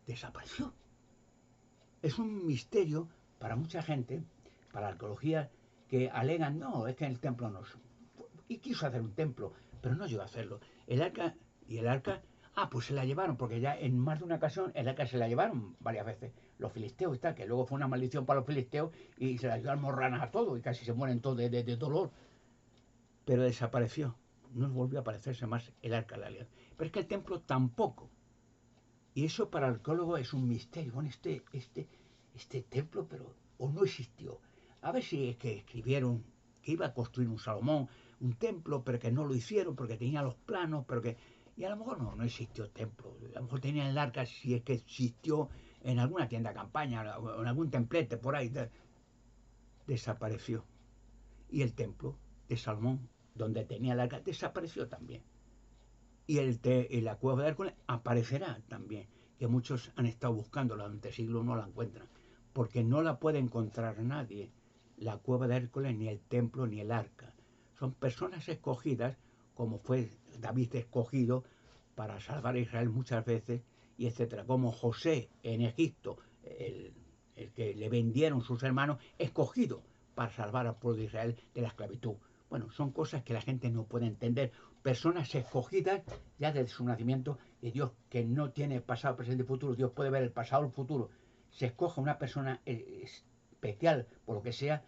desapareció. Es un misterio para mucha gente, para la arqueología, que alegan, no, es que el templo no es. Y quiso hacer un templo, pero no llegó a hacerlo. El arca, pues se la llevaron, porque ya en más de una ocasión el arca se la llevaron varias veces, los filisteos y tal, que luego fue una maldición para los filisteos y se la llevaron morranas a todos y casi se mueren todos de dolor. Pero desapareció, no volvió a aparecerse más el arca de la alianza. Pero es que el templo tampoco. Y eso para el arqueólogo es un misterio. Bueno, este templo, pero o no existió. A ver si es que escribieron que iba a construir un Salomón, un templo, pero que no lo hicieron porque tenía los planos, pero que... Y a lo mejor no existió el templo. A lo mejor tenían el arca si es que existió en alguna tienda de campaña, o en algún templete por ahí. Desapareció. Y el templo de Salomón, donde tenía el arca, desapareció también. Y la cueva de Hércules aparecerá también, que muchos han estado buscándola durante siglos, no la encuentran, porque no la puede encontrar nadie, la cueva de Hércules, ni el templo, ni el arca. Son personas escogidas, como fue David escogido para salvar a Israel muchas veces, y etcétera. Como José en Egipto, el que le vendieron sus hermanos, escogido para salvar al pueblo de Israel de la esclavitud. Bueno, son cosas que la gente no puede entender. Personas escogidas ya desde su nacimiento, y Dios, que no tiene pasado, presente y futuro, Dios puede ver el pasado y el futuro. Se escoge una persona especial, por lo que sea,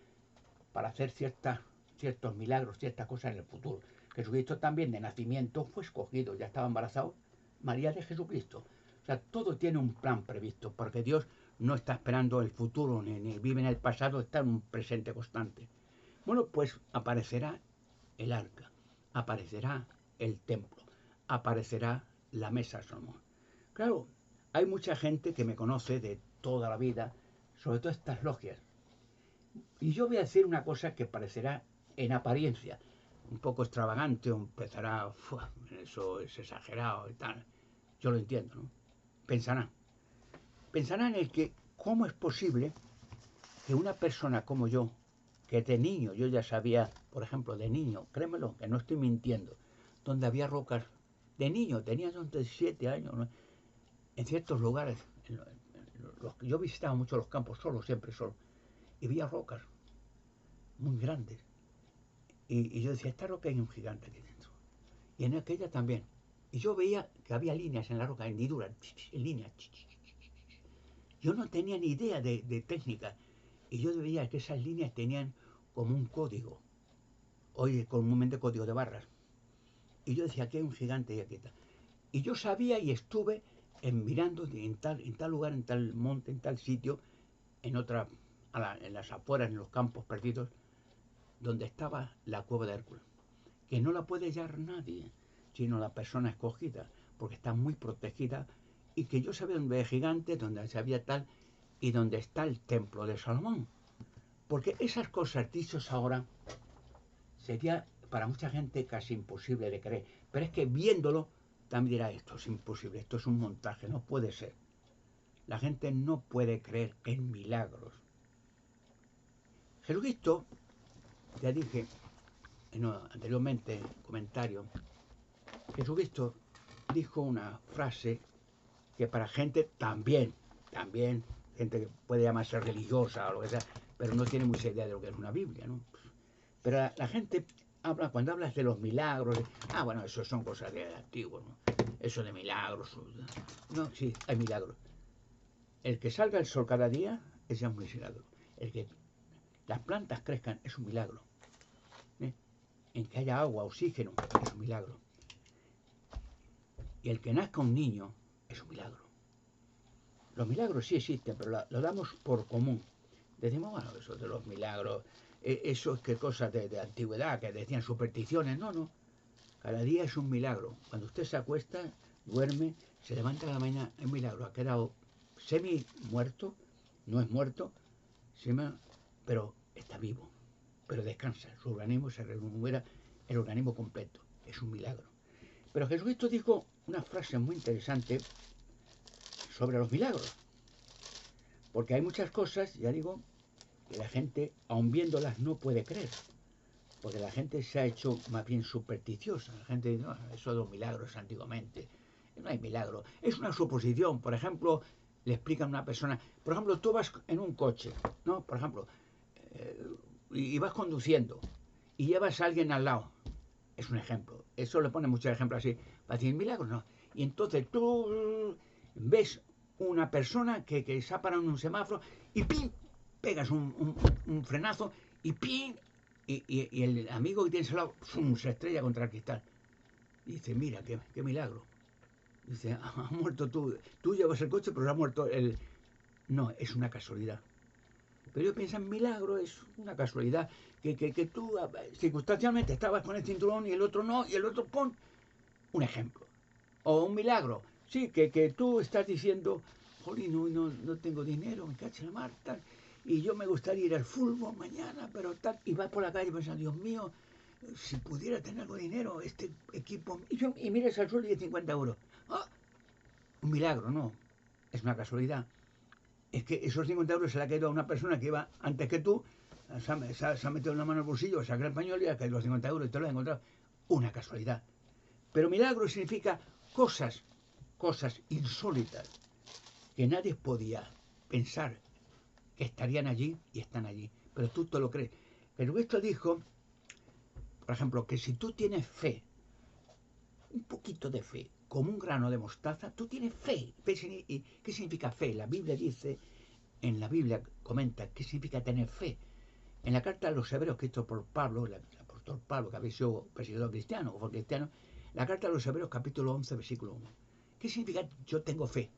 para hacer ciertos milagros, ciertas cosas en el futuro. Jesucristo también de nacimiento fue escogido, ya estaba embarazado María de Jesucristo. O sea, todo tiene un plan previsto, porque Dios no está esperando el futuro, ni vive en el pasado, está en un presente constante. Bueno, pues aparecerá el arca, aparecerá el templo, aparecerá la mesa de Salomón. Claro, hay mucha gente que me conoce de toda la vida, sobre todo estas logias, Y yo voy a decir una cosa que parecerá en apariencia un poco extravagante, o empezará, eso es exagerado y tal. Yo lo entiendo, ¿no? Pensarán. Pensarán en el que, ¿cómo es posible que una persona como yo, que de niño yo ya sabía, por ejemplo, de niño, créemelo, que no estoy mintiendo, donde había rocas, de niño, tenía 7 años, ¿no? En ciertos lugares, yo visitaba mucho los campos solo, siempre solo, y veía rocas muy grandes. Y yo decía, esta roca hay un gigante aquí dentro. Y en aquella también. Y yo veía que había líneas en la roca, hendiduras, en líneas. Yo no tenía ni idea de técnica. Y yo veía que esas líneas tenían como un código. Hoy comúnmente código de barras. Y yo decía, aquí hay un gigante y aquí está. Y yo sabía y estuve mirando en tal lugar, en tal monte, en tal sitio, en otra, en las afueras, en los campos perdidos, donde estaba la cueva de Hércules, que no la puede hallar nadie, sino la persona escogida, porque está muy protegida, y que yo sabía dónde había gigantes, donde sabía tal, y donde está el templo de Salomón. Porque esas cosas dichas ahora sería para mucha gente casi imposible de creer, pero es que viéndolo también dirá, esto es imposible, esto es un montaje, no puede ser. La gente no puede creer en milagros. Jesucristo, ya dije anteriormente, comentario, Jesucristo dijo una frase que para gente también, gente que puede llamarse religiosa o lo que sea, pero no tiene mucha idea de lo que es una Biblia, ¿no? Pero la gente habla, cuando hablas de los milagros, bueno, eso son cosas de antiguo, ¿no? Eso de milagros, no, sí, hay milagros. El que salga el sol cada día es ya un milagro. El que las plantas crezcan es un milagro. ¿Eh? En que haya agua, oxígeno, es un milagro. Y el que nazca un niño es un milagro. Los milagros sí existen, pero lo damos por común. Decimos, bueno, eso de los milagros, eso es que cosas de antigüedad, que decían supersticiones. No, no. Cada día es un milagro. Cuando usted se acuesta, duerme, se levanta a la mañana, es un milagro. Ha quedado semi muerto, no es muerto, pero está vivo, pero descansa. Su organismo se recupera, el organismo completo. Es un milagro. Pero Jesucristo dijo una frase muy interesante sobre los milagros. Porque hay muchas cosas, ya digo, que la gente, aun viéndolas, no puede creer. Porque la gente se ha hecho más bien supersticiosa. La gente dice, no, eso de los milagros antiguamente. No hay milagro. Es una suposición. Por ejemplo, le explican a una persona, por ejemplo, tú vas en un coche, ¿no? Por ejemplo, y vas conduciendo y llevas a alguien al lado. Es un ejemplo. Eso le pone muchos ejemplos así. Para decir, milagro, no. Y entonces tú ves una persona que se ha parado en un semáforo y ¡pim! Pegas un frenazo y ¡pim! Y el amigo que tienes al lado se estrella contra el cristal. Y dice, mira, qué milagro. Dice, ha muerto tú llevas el coche, pero ha muerto el... No, es una casualidad. Pero yo pienso en milagro, es una casualidad. Que tú circunstancialmente estabas con el cinturón y el otro no, y el otro con un ejemplo. O un milagro. Sí, que tú estás diciendo, jolín, no tengo dinero, me caché la mar, tal, y yo me gustaría ir al fútbol mañana, pero tal, y vas por la calle pensando, Dios mío, si pudiera tener algo de dinero, este equipo, y miras al suelo y de 50 euros. ¡Ah! Un milagro, no, es una casualidad. Es que esos 50 euros se le ha caído a una persona que iba antes que tú, se ha metido la mano en el bolsillo, saca el pañuelo y ha caído los 50 euros y te lo ha encontrado. Una casualidad. Pero milagro significa cosas insólitas que nadie podía pensar que estarían allí y están allí. Pero tú te lo crees. Pero esto dijo, por ejemplo, que si tú tienes fe, un poquito de fe, como un grano de mostaza, tú tienes fe. ¿Qué significa fe? La Biblia dice, en la Biblia comenta qué significa tener fe. En la carta a los hebreos escrito por Pablo, el apóstol Pablo, que había sido perseguidor cristiano, o fue cristiano, la carta a los hebreos capítulo 11, versículo 1. ¿Qué significa yo tengo fe?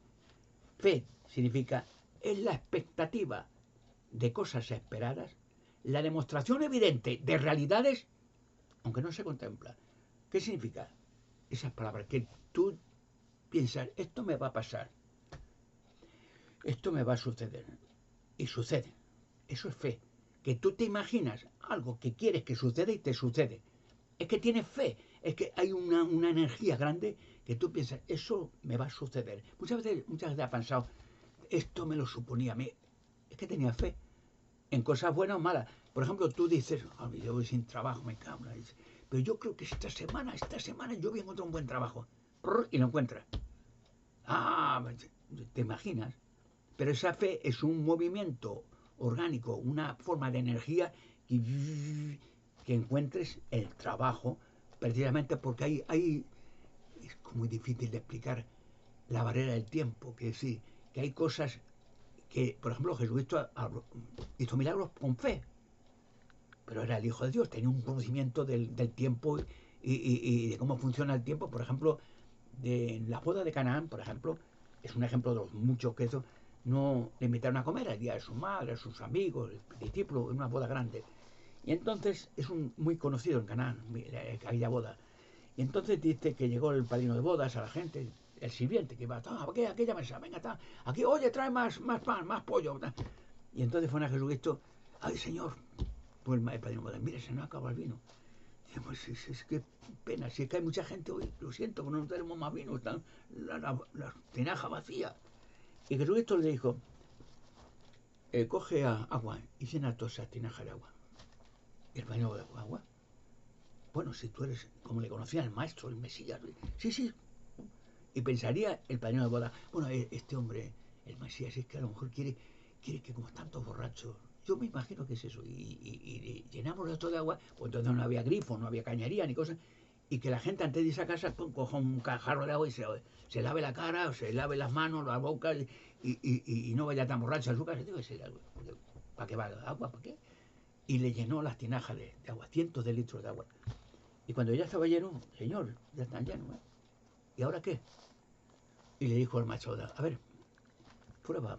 Fe significa es la expectativa de cosas esperadas, la demostración evidente de realidades, aunque no se contempla. ¿Qué significa? Esas palabras que tú piensas, esto me va a pasar, esto me va a suceder, y sucede. Eso es fe. que tú te imaginas algo que quieres que suceda y te sucede. Es que tienes fe, es que hay una energía grande que tú piensas, eso me va a suceder. Muchas veces has pensado, esto me lo suponía a mí. Es que tenía fe en cosas buenas o malas. Por ejemplo, tú dices, oh, yo voy sin trabajo, me cago. Pero yo creo que esta semana yo voy a encontrar un buen trabajo. Y lo encuentras. Ah, te imaginas. Pero esa fe es un movimiento orgánico, una forma de energía que encuentres el trabajo, precisamente porque es muy difícil de explicar la barrera del tiempo, que decir, que hay cosas que, por ejemplo, Jesucristo hizo milagros con fe, pero era el Hijo de Dios, tenía un conocimiento del tiempo y de cómo funciona el tiempo. Por ejemplo, de la boda de Canaán, por ejemplo, es un ejemplo de los muchos que eso, no le invitaron a comer el día de su madre, a sus amigos, discípulos, en una boda grande. Y entonces es muy conocido en Canaán, aquella boda. Y entonces dice que llegó el padrino de bodas a la gente, el sirviente, que iba, aquella mesa, venga, aquí, oye, trae más pan, más pollo. Y entonces fue a Jesucristo, ay, Señor, pues el padrino de bodas, mire, se nos acaba el vino. Y pues es que pena, si es que hay mucha gente hoy, lo siento, pero no tenemos más vino, están la tinaja vacía. Y Jesucristo le dijo, coge agua y llena toda esa tinaja de agua. Y el padrino de agua. Bueno, si tú eres, como le conocía el maestro, el Mesías, sí, sí. Y pensaría el padrino de boda, bueno, este hombre, el Mesías, es que a lo mejor quiere que como tantos borrachos, yo me imagino que es eso, y llenamos esto de agua, pues entonces no había grifo, no había cañería ni cosas, y que la gente antes de irse a casa coja un jarro de agua y se lave la cara, o se lave las manos, la boca, y no vaya tan borracho a su casa. Digo, ¿para qué va el agua? ¿Para qué? Y le llenó las tinajas de agua, cientos de litros de agua. Y cuando ya estaba lleno, Señor, ya están llenos, ¿eh? ¿Y ahora qué? Y le dijo al maestro, a ver, prueba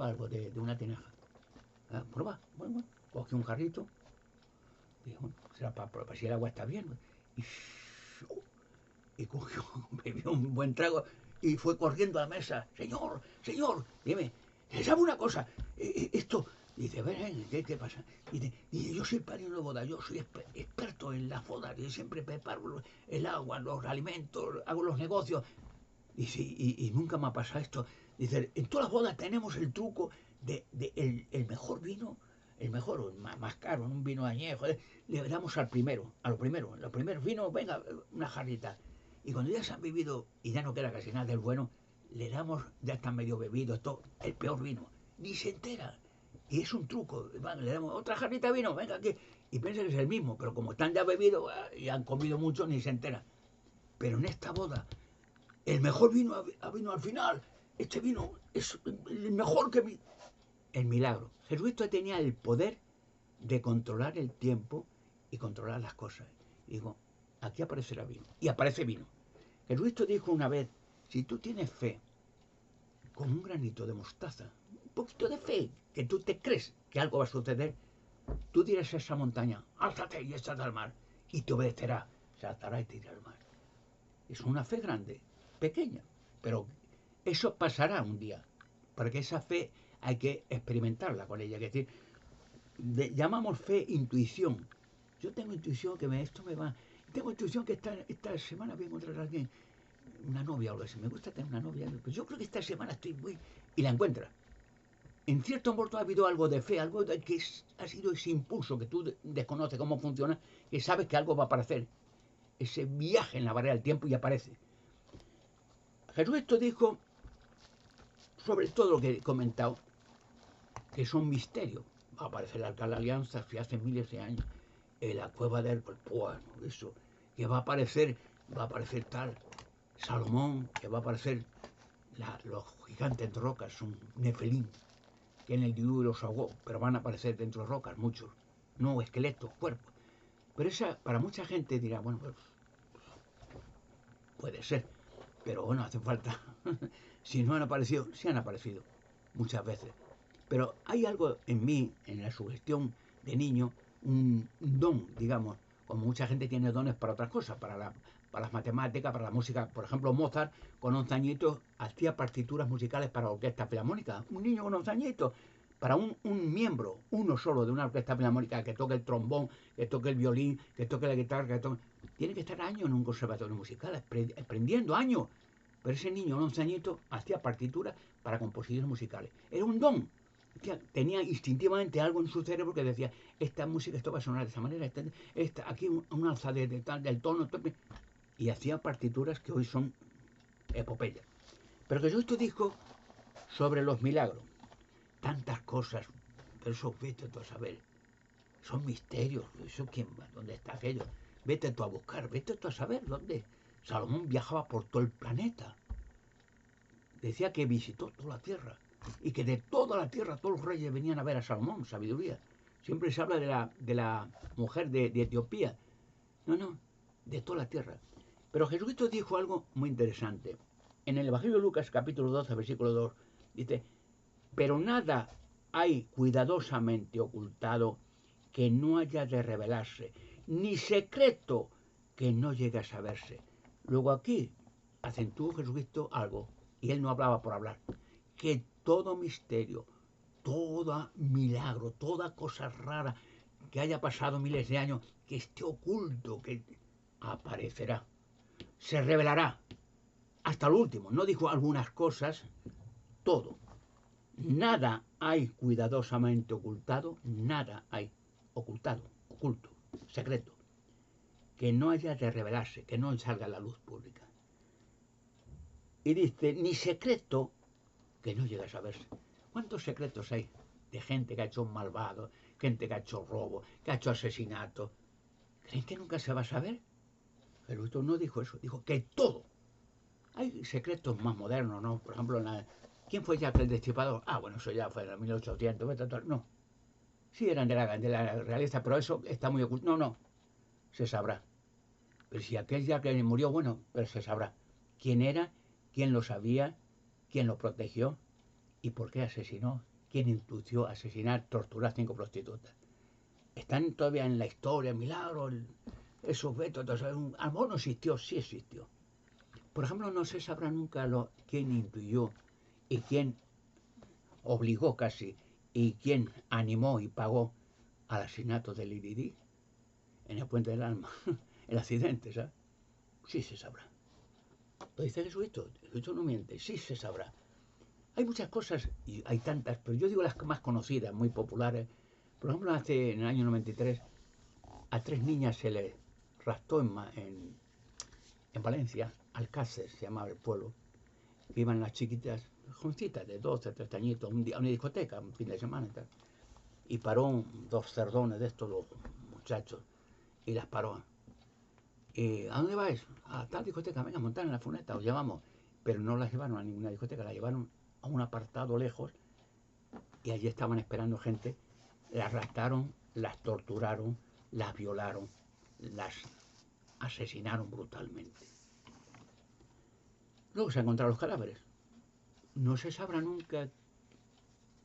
algo de una tinaja. Ah, prueba, bueno, cogió un jarrito, dijo, bueno, será para probar si el agua está bien. Y cogió, bebió un buen trago y fue corriendo a la mesa. Señor, dime, ¿sabe una cosa? Esto, dice, ven, ¿qué pasa? Dice, yo soy padrino de boda, yo soy experto en las bodas, yo siempre preparo el agua, los alimentos, hago los negocios. Dice, y nunca me ha pasado esto. Dice, en todas las bodas tenemos el truco de el mejor vino, el mejor, más caro, un vino añejo, le damos al primero, los primeros vinos, venga, una jarrita. Y cuando ya se han bebido y ya no queda casi nada del bueno, le damos, ya están medio bebidos, todo, el peor vino. Ni se entera. Y es un truco. Le damos otra jarrita de vino, venga aquí. Y piensa que es el mismo, pero como están ya bebidos y han comido mucho, ni se entera. Pero en esta boda, el mejor vino vino al final. Este vino es el mejor que vi. El milagro. Jesucristo tenía el poder de controlar el tiempo y controlar las cosas. Y digo, aquí aparecerá vino. Y aparece vino. Jesucristo dijo una vez, si tú tienes fe, con un granito de mostaza, un poquito de fe, que tú te crees que algo va a suceder, tú dirás a esa montaña, álzate y échate al mar, y te obedecerá, se alzará y te irá al mar. Es una fe grande, pequeña, pero eso pasará un día, porque esa fe hay que experimentarla con ella, es decir, llamamos fe intuición. Yo tengo intuición que esto me va. Tengo intuición que esta semana voy a encontrar a alguien, una novia o algo así. Me gusta tener una novia. Pues yo creo que esta semana estoy muy. Y la encuentra. En cierto modo ha habido algo de fe, algo que ha sido ese impulso que tú desconoces cómo funciona, que sabes que algo va a aparecer. Ese viaje en la barrera del tiempo y aparece. Jesucristo dijo, sobre todo lo que he comentado, que es un misterio. Va a aparecer el Arca de la Alianza, que hace miles de años. La cueva del bueno, eso, que va a aparecer tal Salomón, que va a aparecer los gigantes de rocas, son Nefelín, que en el diluvio los ahogó, pero van a aparecer dentro de rocas muchos, no esqueletos, cuerpos. Pero esa, para mucha gente dirá, bueno, pues puede ser, pero bueno, hace falta. Si no han aparecido, sí han aparecido, muchas veces. Pero hay algo en mí, en la sugestión de niño, un don, digamos, como mucha gente tiene dones para otras cosas, para las matemáticas, para la música. Por ejemplo, Mozart, con 11 añitos, hacía partituras musicales para orquesta filarmónica. Un niño con 11 añitos, para un miembro, uno solo de una orquesta filarmónica que toque el trombón, que toque el violín, que toque la guitarra, que toque... Tiene que estar años en un conservatorio musical, aprendiendo años. Pero ese niño, 11 añitos, hacía partituras para composiciones musicales. Era un don. Tenía instintivamente algo en su cerebro que decía, esta música, esto va a sonar de esa manera, aquí un alza del tono, y hacía partituras que hoy son epopeyas. Pero que yo esto dijo sobre los milagros, tantas cosas, pero eso vete tú a saber, son misterios, eso quién va, dónde está aquello, vete tú a buscar, vete tú a saber dónde. Salomón viajaba por todo el planeta, decía que visitó toda la tierra y que de toda la tierra todos los reyes venían a ver a Salomón, sabiduría. Siempre se habla de la mujer de Etiopía. No, de toda la tierra. Pero Jesucristo dijo algo muy interesante. En el Evangelio de Lucas, capítulo 12, versículo 2, dice, pero nada hay cuidadosamente ocultado que no haya de revelarse, ni secreto que no llegue a saberse. Luego aquí acentuó Jesucristo algo, y él no hablaba por hablar, que todo misterio, todo milagro, toda cosa rara que haya pasado miles de años, que esté oculto, que aparecerá, se revelará hasta lo último. No dijo algunas cosas, todo. Nada hay cuidadosamente ocultado, nada hay ocultado, oculto, secreto, que no haya de revelarse, que no salga a la luz pública. Y dice, ni secreto que no llegue a saberse. ¿Cuántos secretos hay de gente que ha hecho un malvado, gente que ha hecho robo, que ha hecho asesinato? ¿Creen que nunca se va a saber? Jesucristo no dijo eso, dijo que todo. Hay secretos más modernos, ¿no? Por ejemplo, ¿quién fue Jack el Destripador? Ah, bueno, eso ya fue en 1800, no. Sí, eran de la realeza, pero eso está muy oculto. No, se sabrá. Pero si aquel Jack que murió, bueno, pero se sabrá. ¿Quién era? ¿Quién lo sabía? ¿Quién lo protegió? ¿Y por qué asesinó? ¿Quién indució a asesinar, torturar 5 prostitutas? Están todavía en la historia, milagros, esos vetos. A lo mejor no existió, sí existió. Por ejemplo, no se sabrá nunca quién intuyó y quién obligó casi y quién animó y pagó al asesinato de Lady Di en el Puente del Alma, el accidente, ¿sabes? Sí se sabrá. Lo dice Jesucristo, Jesucristo no miente, sí se sabrá. Hay muchas cosas y hay tantas, pero yo digo las más conocidas, muy populares. Por ejemplo, en el año 93 a 3 niñas se les raptó en Valencia, Alcácer se llamaba el pueblo, que iban las chiquitas, jovencitas de 12, 13 añitos, a una discoteca, un fin de semana y tal. Y paró 2 cerdones de estos, los muchachos, y las paró. ¿A dónde vais? A tal discoteca, venga, montar en la furgoneta, os llevamos. Pero no las llevaron a ninguna discoteca, las llevaron a un apartado lejos y allí estaban esperando gente. Las raptaron, las torturaron, las violaron, las asesinaron brutalmente. Luego se encontraron los cadáveres. No se sabrá nunca.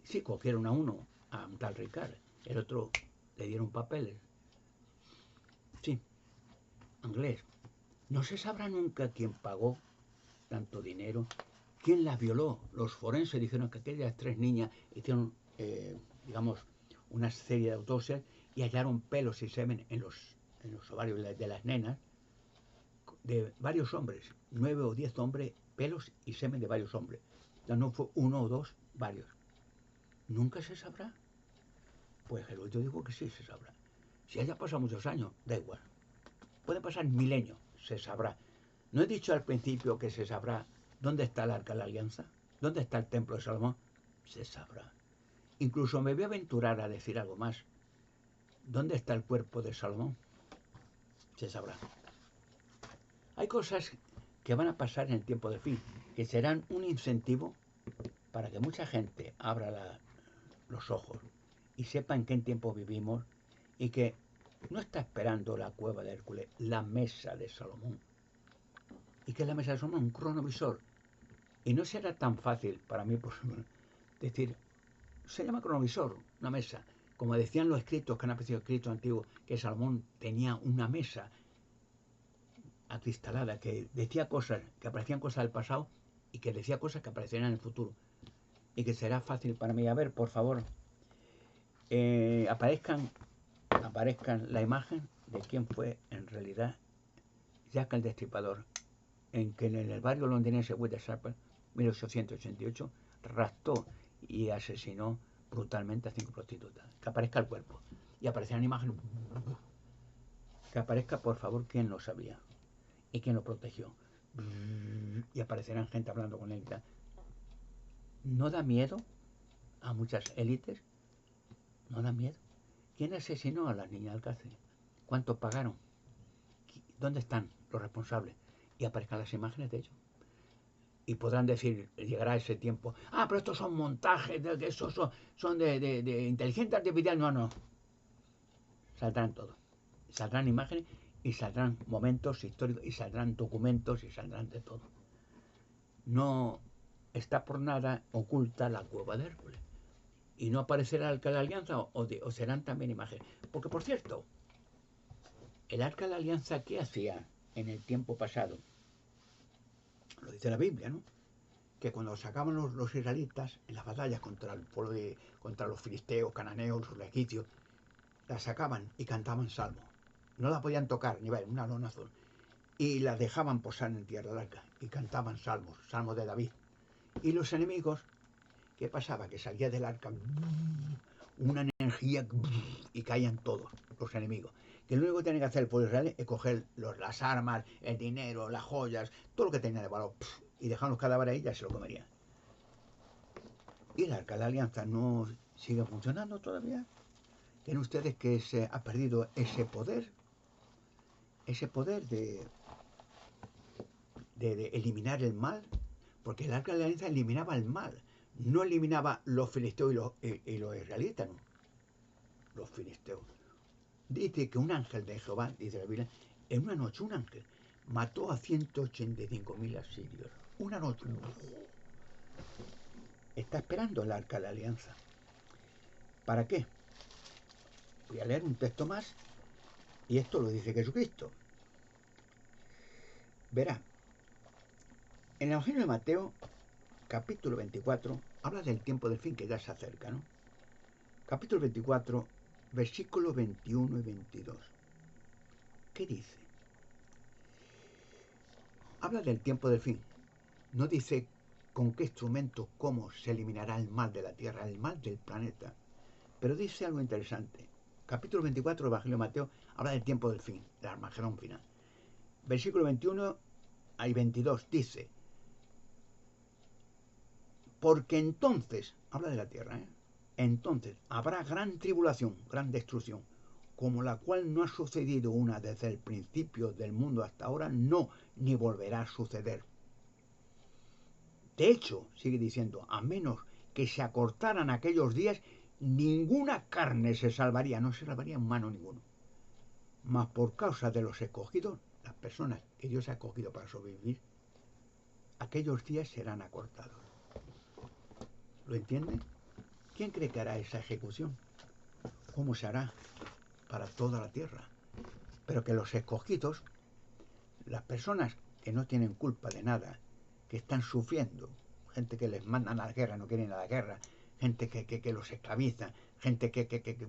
Sí, cogieron a uno, a un tal Ricard. El otro le dieron papeles. Sí, inglés. No se sabrá nunca quién pagó tanto dinero, quién las violó. Los forenses dijeron que aquellas 3 niñas hicieron, digamos, una serie de autopsias y hallaron pelos y semen en los ovarios de las nenas de varios hombres, 9 o 10 hombres, pelos y semen de varios hombres. Ya no fue uno o dos, varios. Nunca se sabrá. Pues yo digo que sí se sabrá. Si haya pasado muchos años, da igual. Puede pasar milenios, se sabrá. ¿No he dicho al principio que se sabrá dónde está el arca de la alianza? ¿Dónde está el templo de Salomón? Se sabrá. Incluso me voy a aventurar a decir algo más. ¿Dónde está el cuerpo de Salomón? Se sabrá. Hay cosas que van a pasar en el tiempo del fin, que serán un incentivo para que mucha gente abra los ojos y sepa en qué tiempo vivimos y que no está esperando la cueva de Hércules, la mesa de Salomón. ¿Y qué es la mesa de Salomón? Un cronovisor. Y no será tan fácil para mí, por decir, se llama cronovisor, una mesa. Como decían los escritos que han aparecido escritos antiguos, que Salomón tenía una mesa acristalada que decía cosas, que aparecían cosas del pasado y que decía cosas que aparecerían en el futuro. Y que será fácil para mí. A ver, por favor, aparezcan la imagen de quién fue en realidad Jack el Destripador, en que en el barrio londinense Whitechapel, 1888, raptó y asesinó brutalmente a 5 prostitutas. Que aparezca el cuerpo. Y aparecerán imágenes. Que aparezca, por favor, quién lo sabía y quién lo protegió. Y aparecerán gente hablando con él. ¿No da miedo a muchas élites? ¿No da miedo? ¿Quién asesinó a las niñas Alcácer? ¿Cuánto pagaron? ¿Dónde están los responsables? Y aparezcan las imágenes de ellos. Y podrán decir, llegará ese tiempo, pero estos son montajes, esos son de inteligencia artificial. No. Saldrán todos. Saldrán imágenes y saldrán momentos históricos y saldrán documentos y saldrán de todo. No está por nada oculta la cueva de Hércules. Y no aparecerá el Arca de la Alianza o serán también imágenes. Porque, por cierto, el Arca de la Alianza, ¿qué hacía en el tiempo pasado? Lo dice la Biblia, ¿no? Que cuando sacaban los israelitas en las batallas contra el pueblo contra los filisteos, cananeos, los egipcios, la sacaban y cantaban salmos. No la podían tocar, ni ver, una lona azul. Y la dejaban posar en tierra del arca y cantaban salmos de David. Y los enemigos, ¿qué pasaba? Que salía del arca una energía y caían todos los enemigos. Que lo único que tenía que hacer el pueblo israelí es coger las armas, el dinero, las joyas, todo lo que tenía de valor, y dejaban los cadáveres ahí y ya se lo comerían. Y el Arca de la Alianza no sigue funcionando todavía. ¿Creen ustedes que se ha perdido ese poder de eliminar el mal? Porque el Arca de la Alianza eliminaba el mal, no eliminaba los filisteos y los israelitas, no. Los filisteos. Dice que un ángel de Jehová, dice la Biblia, en una noche un ángel mató a 185.000 asirios. Una noche. Está esperando el Arca de la Alianza. ¿Para qué? Voy a leer un texto más y esto lo dice Jesucristo. Verá, en el Evangelio de Mateo, capítulo 24, habla del tiempo del fin que ya se acerca, ¿no? Capítulo 24, versículos 21 y 22. ¿Qué dice? Habla del tiempo del fin. No dice con qué instrumento, cómo se eliminará el mal de la tierra, el mal del planeta. Pero dice algo interesante. Capítulo 24 del Evangelio de Mateo habla del tiempo del fin, del Armagedón final. Versículo 21 y 22 dice, porque entonces, habla de la tierra, entonces habrá gran tribulación, gran destrucción, como la cual no ha sucedido una desde el principio del mundo hasta ahora, no, ni volverá a suceder. De hecho, sigue diciendo, a menos que se acortaran aquellos días, ninguna carne se salvaría, no se salvaría humano ninguno. Mas por causa de los escogidos, las personas que Dios ha escogido para sobrevivir, aquellos días serán acortados. ¿Lo entienden? ¿Quién cree que hará esa ejecución? ¿Cómo se hará para toda la tierra? Pero que los escogidos, las personas que no tienen culpa de nada, que están sufriendo, gente que les mandan a la guerra, no quieren ir a la guerra, gente que los esclaviza, gente que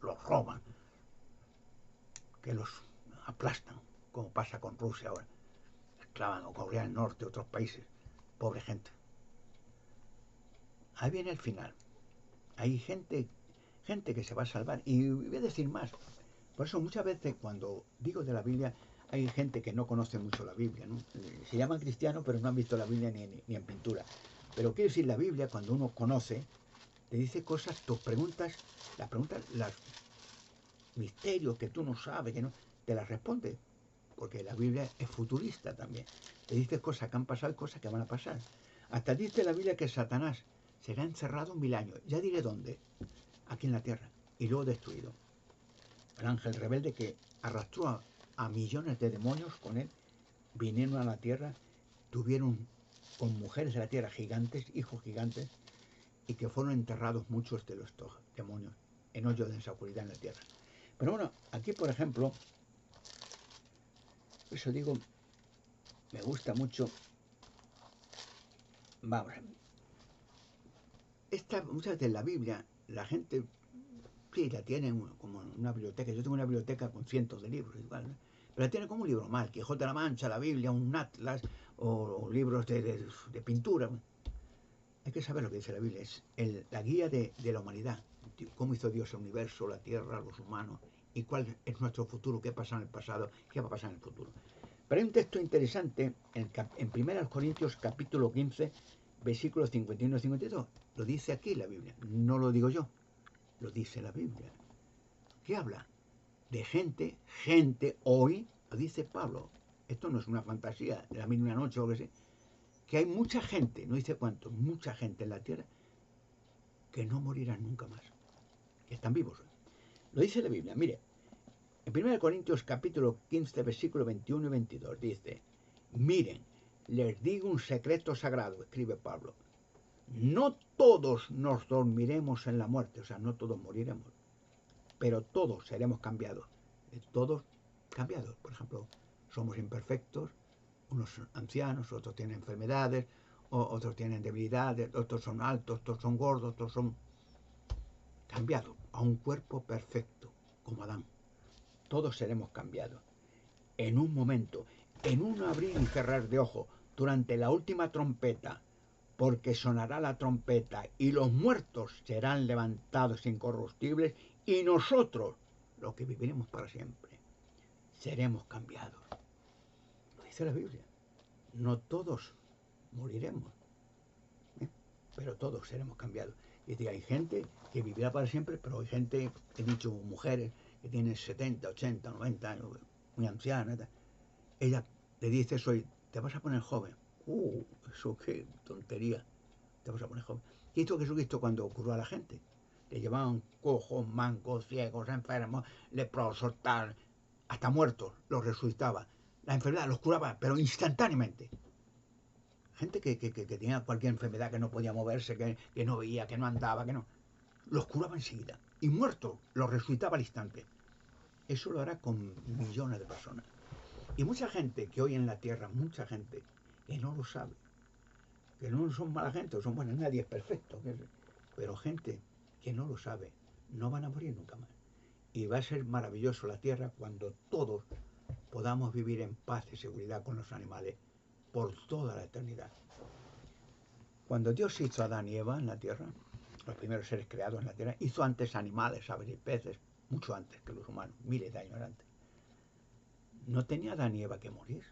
los roban, que los aplastan, como pasa con Rusia ahora, esclavan, o Corea del Norte, otros países, pobre gente. Ahí viene el final. Hay gente que se va a salvar. Y voy a decir más. Por eso muchas veces cuando digo de la Biblia, hay gente que no conoce mucho la Biblia, ¿no? Se llaman cristianos, pero no han visto la Biblia ni en pintura. Pero quiero decir, la Biblia, cuando uno conoce, te dice cosas, tus preguntas, los misterios que tú no sabes, que no, te las responde. Porque la Biblia es futurista también. Te dice cosas que han pasado y cosas que van a pasar. Hasta dice la Biblia que Satanás será encerrado 1000 años. Ya diré dónde. Aquí en la tierra. Y luego destruido. El ángel rebelde que arrastró a millones de demonios con él, vinieron a la tierra, tuvieron con mujeres de la tierra gigantes, hijos gigantes, y que fueron enterrados muchos de los demonios en hoyos de oscuridad en la tierra. Pero bueno, aquí por ejemplo, eso digo, me gusta mucho. Vamos, muchas veces en la Biblia la gente Sí, la tiene como en una biblioteca. Yo tengo una biblioteca con cientos de libros, igual, ¿no? Pero la tiene como un libro más, Quijote de la Mancha, la Biblia, un atlas o libros de pintura. Hay que saber lo que dice la Biblia, es la guía de la humanidad, cómo hizo Dios el universo, la tierra, los humanos, y cuál es nuestro futuro, qué pasa en el pasado, qué va a pasar en el futuro. Pero hay un texto interesante en 1 Corintios capítulo 15, versículos 51 y 52. Lo dice aquí la Biblia, no lo digo yo, lo dice la Biblia. ¿Qué habla? De gente hoy, lo dice Pablo. Esto no es una fantasía de la misma noche o lo que sea, que hay mucha gente, no dice cuánto, mucha gente en la tierra que no morirán nunca más, que están vivos. Lo dice la Biblia, mire, en 1 Corintios capítulo 15, versículos 21 y 22 dice, miren, les digo un secreto sagrado, escribe Pablo, no todos nos dormiremos en la muerte, o sea, no todos moriremos, pero todos seremos cambiados, todos cambiados. Por ejemplo, somos imperfectos, unos son ancianos, otros tienen enfermedades, otros tienen debilidades, otros son altos, otros son gordos, otros son cambiados a un cuerpo perfecto, como Adán. Todos seremos cambiados. En un momento, en un abrir y cerrar de ojos, durante la última trompeta, porque sonará la trompeta y los muertos serán levantados incorruptibles y nosotros, los que viviremos para siempre, seremos cambiados. Lo dice la Biblia. No todos moriremos, ¿eh? Pero todos seremos cambiados. Y es decir, hay gente que vivirá para siempre, pero hay gente, he dicho, mujeres que tienen 70, 80, 90 años, muy ancianas. Ella le dice eso y te vas a poner joven. Eso qué tontería. Te vas a poner joven. ¿Qué hizo Jesucristo cuando curó a la gente? Le llevaban cojos, mancos, ciegos, enfermos, leprosos, tal, hasta muertos, los resucitaba. La enfermedad los curaba, pero instantáneamente. Gente que tenía cualquier enfermedad, que no podía moverse, que no veía, que no andaba, que no. Los curaba enseguida. Y muertos, los resucitaba al instante. Eso lo hará con millones de personas. Y mucha gente que hoy en la tierra, mucha gente que no lo sabe, que no son mala gente, son buenas, nadie es perfecto, pero gente que no lo sabe, no van a morir nunca más. Y va a ser maravilloso la tierra cuando todos podamos vivir en paz y seguridad con los animales por toda la eternidad. Cuando Dios hizo a Adán y Eva en la tierra, los primeros seres creados en la tierra, hizo antes animales, aves y peces, mucho antes que los humanos, miles de años antes. No tenía Adán y Eva que morir.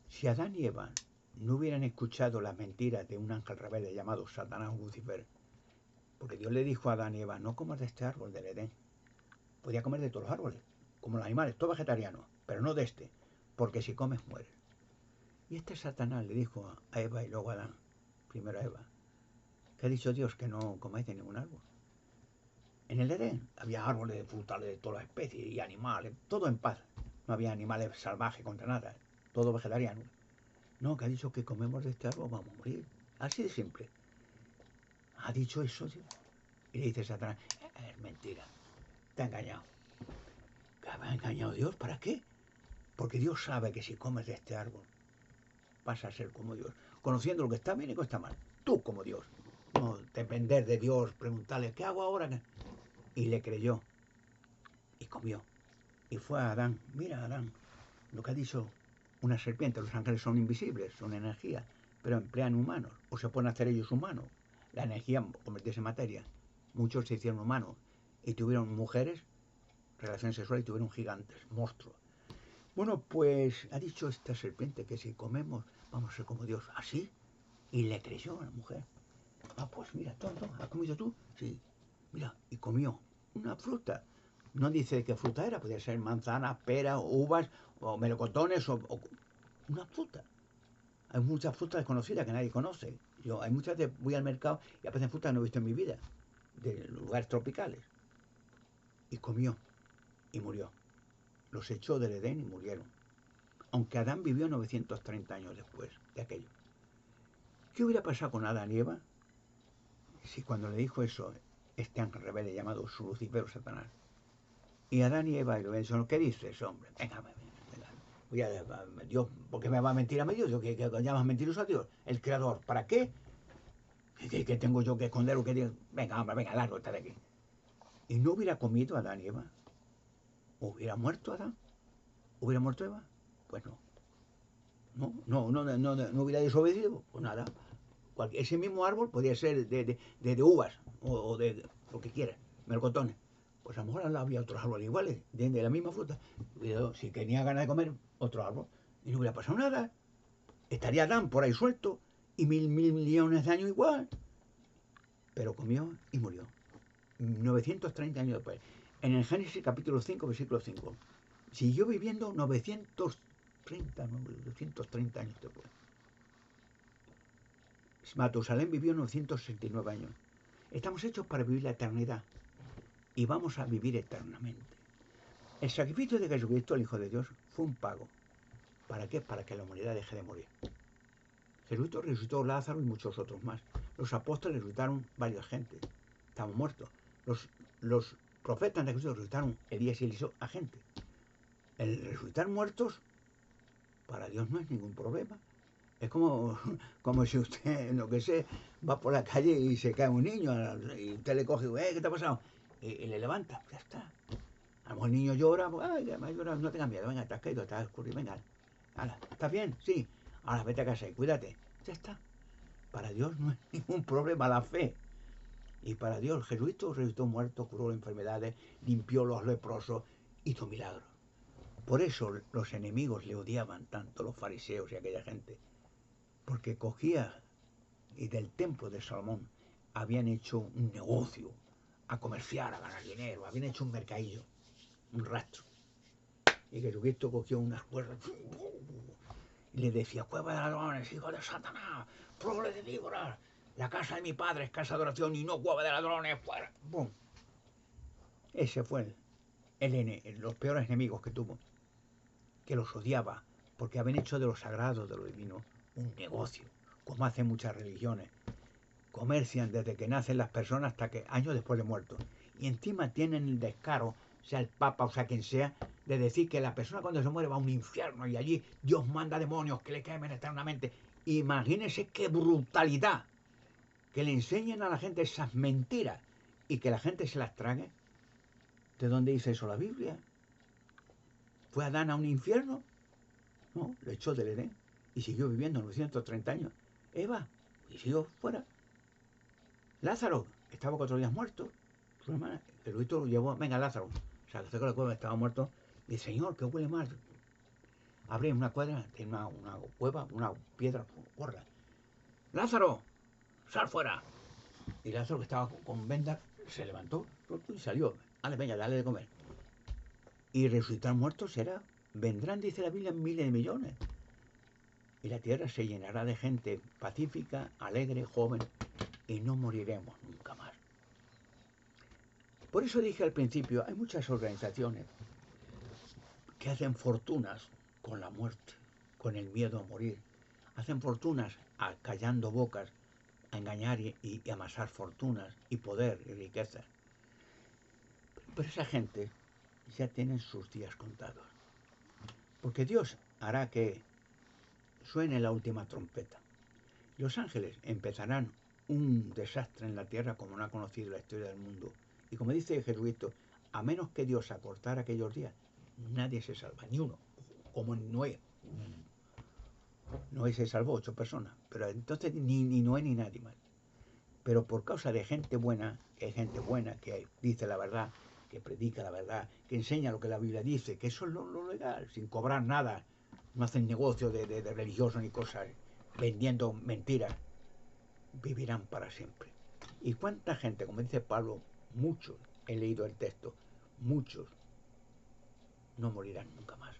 Si Adán y Eva no hubieran escuchado las mentiras de un ángel rebelde llamado Satanás o Lucifer, porque Dios le dijo a Adán y Eva, no comas de este árbol del Edén. Podía comer de todos los árboles, como los animales, todo vegetariano, pero no de este, porque si comes mueres. Y este Satanás le dijo a Eva y luego a Adán, primero a Eva, que ha dicho Dios que no comáis de ningún árbol. En el Edén había árboles de frutales de todas las especies y animales, todo en paz. No había animales salvajes contra nada, todo vegetariano. No, que ha dicho que comemos de este árbol vamos a morir. Así de simple. Ha dicho eso, Dios. Y le dice Satanás, es mentira, te ha engañado. ¿Que me ha engañado Dios? ¿Para qué? Porque Dios sabe que si comes de este árbol vas a ser como Dios, conociendo lo que está bien y lo que está mal. Tú como Dios. No depender de Dios, preguntarle, ¿qué hago ahora? Y le creyó. Y comió. Y fue a Adán, mira Adán, lo que ha dicho una serpiente, los ángeles son invisibles, son energía, pero emplean humanos, o se pueden hacer ellos humanos. La energía convertirse en materia. Muchos se hicieron humanos y tuvieron mujeres, relaciones sexuales y tuvieron gigantes, monstruos. Bueno, pues ha dicho esta serpiente que si comemos vamos a ser como Dios. ¿Así? Y le creyó a la mujer. Ah, pues mira, tonto, ¿has comido tú? Sí. Mira, y comió una fruta. No dice qué fruta era, podía ser manzana, pera, uvas, o melocotones, o una fruta. Hay muchas frutas desconocidas que nadie conoce. Hay muchas veces voy al mercado y aparecen frutas que no he visto en mi vida, de lugares tropicales. Y comió, y murió. Los echó del Edén y murieron. Aunque Adán vivió 930 años después de aquello. ¿Qué hubiera pasado con Adán y Eva si cuando le dijo eso este ángel rebelde llamado su Lucifer o Satanás? Y Adán y Eva y lo ven, ¿qué dices, hombre? Venga. Dios, ¿por qué me va a mentir a mí Dios? ¿Qué llamas mentiroso a Dios? El creador, ¿para qué? ¿Qué tengo yo que esconder o qué digo? Venga, hombre, venga, largo, está de aquí. y no hubiera comido Adán y Eva, ¿hubiera muerto Adán? ¿Hubiera muerto Eva? Pues no. No hubiera desobedecido, pues nada. Ese mismo árbol podría ser de uvas o de lo que quieras, melocotones. Pues a lo mejor había otros árboles iguales, de la misma fruta. Pero si tenía ganas de comer otro árbol y no hubiera pasado nada, estaría Adán por ahí suelto y mil millones de años igual. Pero comió y murió. 930 años después. En el Génesis capítulo 5, versículo 5. Siguió viviendo 930 años después. Matusalén vivió 969 años. Estamos hechos para vivir la eternidad y vamos a vivir eternamente. El sacrificio de Jesucristo, el Hijo de Dios, fue un pago. ¿Para qué? Para que la humanidad deje de morir. Jesucristo resucitó a Lázaro y muchos otros más. Los apóstoles resucitaron varias gente. Estaban muertos. Los profetas de Jesucristo resucitaron Elías y Eliseo a gente. El resucitar muertos para Dios no es ningún problema. Es como si usted, no que sé, va por la calle y se cae un niño y usted le coge, ¿qué te ha pasado? Y le levanta, ya está. A lo mejor el niño llora, ay, ya me ha llorado, no tengas miedo, venga, te has caído, te has escurrido, venga. Hala, ¿estás bien? Sí. Ahora vete a casa y cuídate. Ya está. Para Dios no es ningún problema la fe. Y para Dios, Jesucristo resucitó muerto, curó las enfermedades, limpió los leprosos, hizo milagros. Por eso los enemigos le odiaban tanto, los fariseos y aquella gente. Porque cogía y del templo de Salomón habían hecho un negocio, a comerciar, a ganar dinero, habían hecho un mercadillo, un rastro. Y Jesucristo cogió unas cuerdas y le decía, cueva de ladrones, hijo de Satanás, prole de víboras, la casa de mi padre es casa de oración y no cueva de ladrones, fuera. ¡Bum! Ese fue los peores enemigos que tuvo, que los odiaba, porque habían hecho de lo sagrado, de lo divino, un negocio, como hacen muchas religiones. Comercian desde que nacen las personas hasta que años después de muertos. Y encima tienen el descaro, sea el Papa o sea quien sea, de decir que la persona cuando se muere va a un infierno y allí Dios manda demonios que le quemen eternamente. Imagínense qué brutalidad que le enseñen a la gente esas mentiras y que la gente se las trague. ¿De dónde dice eso la Biblia? ¿Fue Adán a un infierno? No, lo echó del Edén y siguió viviendo 930 años. Eva, y siguió fuera. Lázaro estaba 4 días muerto. Su hermana, Jesucristo lo llevó, venga Lázaro, se acercó a la cueva, estaba muerto. Y dice, Señor, que huele mal. Abre una cuadra, tiene una cueva, una piedra, corra. Lázaro, sal fuera. Y Lázaro, que estaba con vendas, se levantó y salió. Dale, venga, dale de comer. Y resucitar muertos será. Vendrán, dice la Biblia, miles de millones. Y la tierra se llenará de gente pacífica, alegre, joven, y no moriremos nunca más. Por eso dije al principio, hay muchas organizaciones que hacen fortunas con la muerte, con el miedo a morir. Hacen fortunas callando bocas, a engañar y amasar fortunas y poder y riqueza. Pero esa gente ya tiene sus días contados. Porque Dios hará que suene la última trompeta. Los ángeles empezarán un desastre en la tierra como no ha conocido la historia del mundo. Y como dice Jesucristo, a menos que Dios acortara aquellos días, nadie se salva, ni uno, como en Noé. Noé se salvó 8 personas, pero entonces ni Noé ni nadie más. Pero por causa de gente buena, que hay gente buena, que dice la verdad, que predica la verdad, que enseña lo que la Biblia dice, que eso es lo legal, sin cobrar nada, no hacen negocio de religiosos ni cosas, vendiendo mentiras, vivirán para siempre. ¿Y cuánta gente, como dice Pablo, muchos, he leído el texto, muchos no morirán nunca más?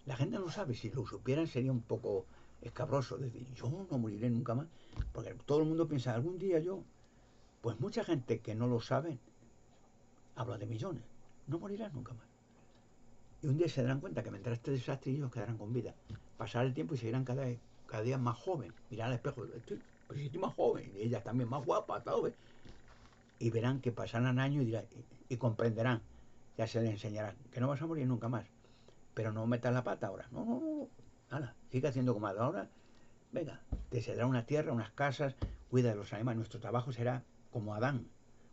La gente no sabe, si lo supieran sería un poco escabroso decir, yo no moriré nunca más, porque todo el mundo piensa, algún día yo, pues mucha gente que no lo sabe, habla de millones, no morirán nunca más. Y un día se darán cuenta que vendrá este desastre y ellos quedarán con vida. Pasará el tiempo y seguirán cada día más joven, mirarán al espejo, pero si estoy más joven, y ellas también más guapas, ¿sabes? Y verán que pasarán años y comprenderán, ya se les enseñará que no vas a morir nunca más, pero no metas la pata ahora, no, nada, sigue haciendo como ahora, venga, te será una tierra, unas casas, cuida de los animales, nuestro trabajo será como Adán,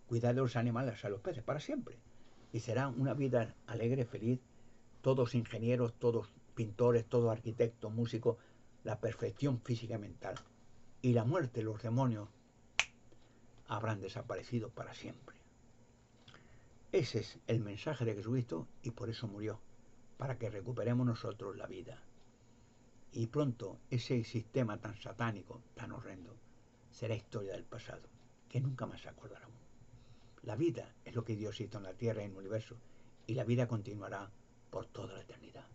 cuidar de los animales, a los peces, para siempre. Y será una vida alegre, feliz, todos ingenieros, todos pintores, todos arquitectos, músicos, la perfección física y mental. Y la muerte, los demonios, habrán desaparecido para siempre. Ese es el mensaje de Jesucristo y por eso murió, para que recuperemos nosotros la vida. Y pronto ese sistema tan satánico, tan horrendo, será historia del pasado, que nunca más se acordarán. La vida es lo que Dios hizo en la tierra y en el universo, y la vida continuará por toda la eternidad.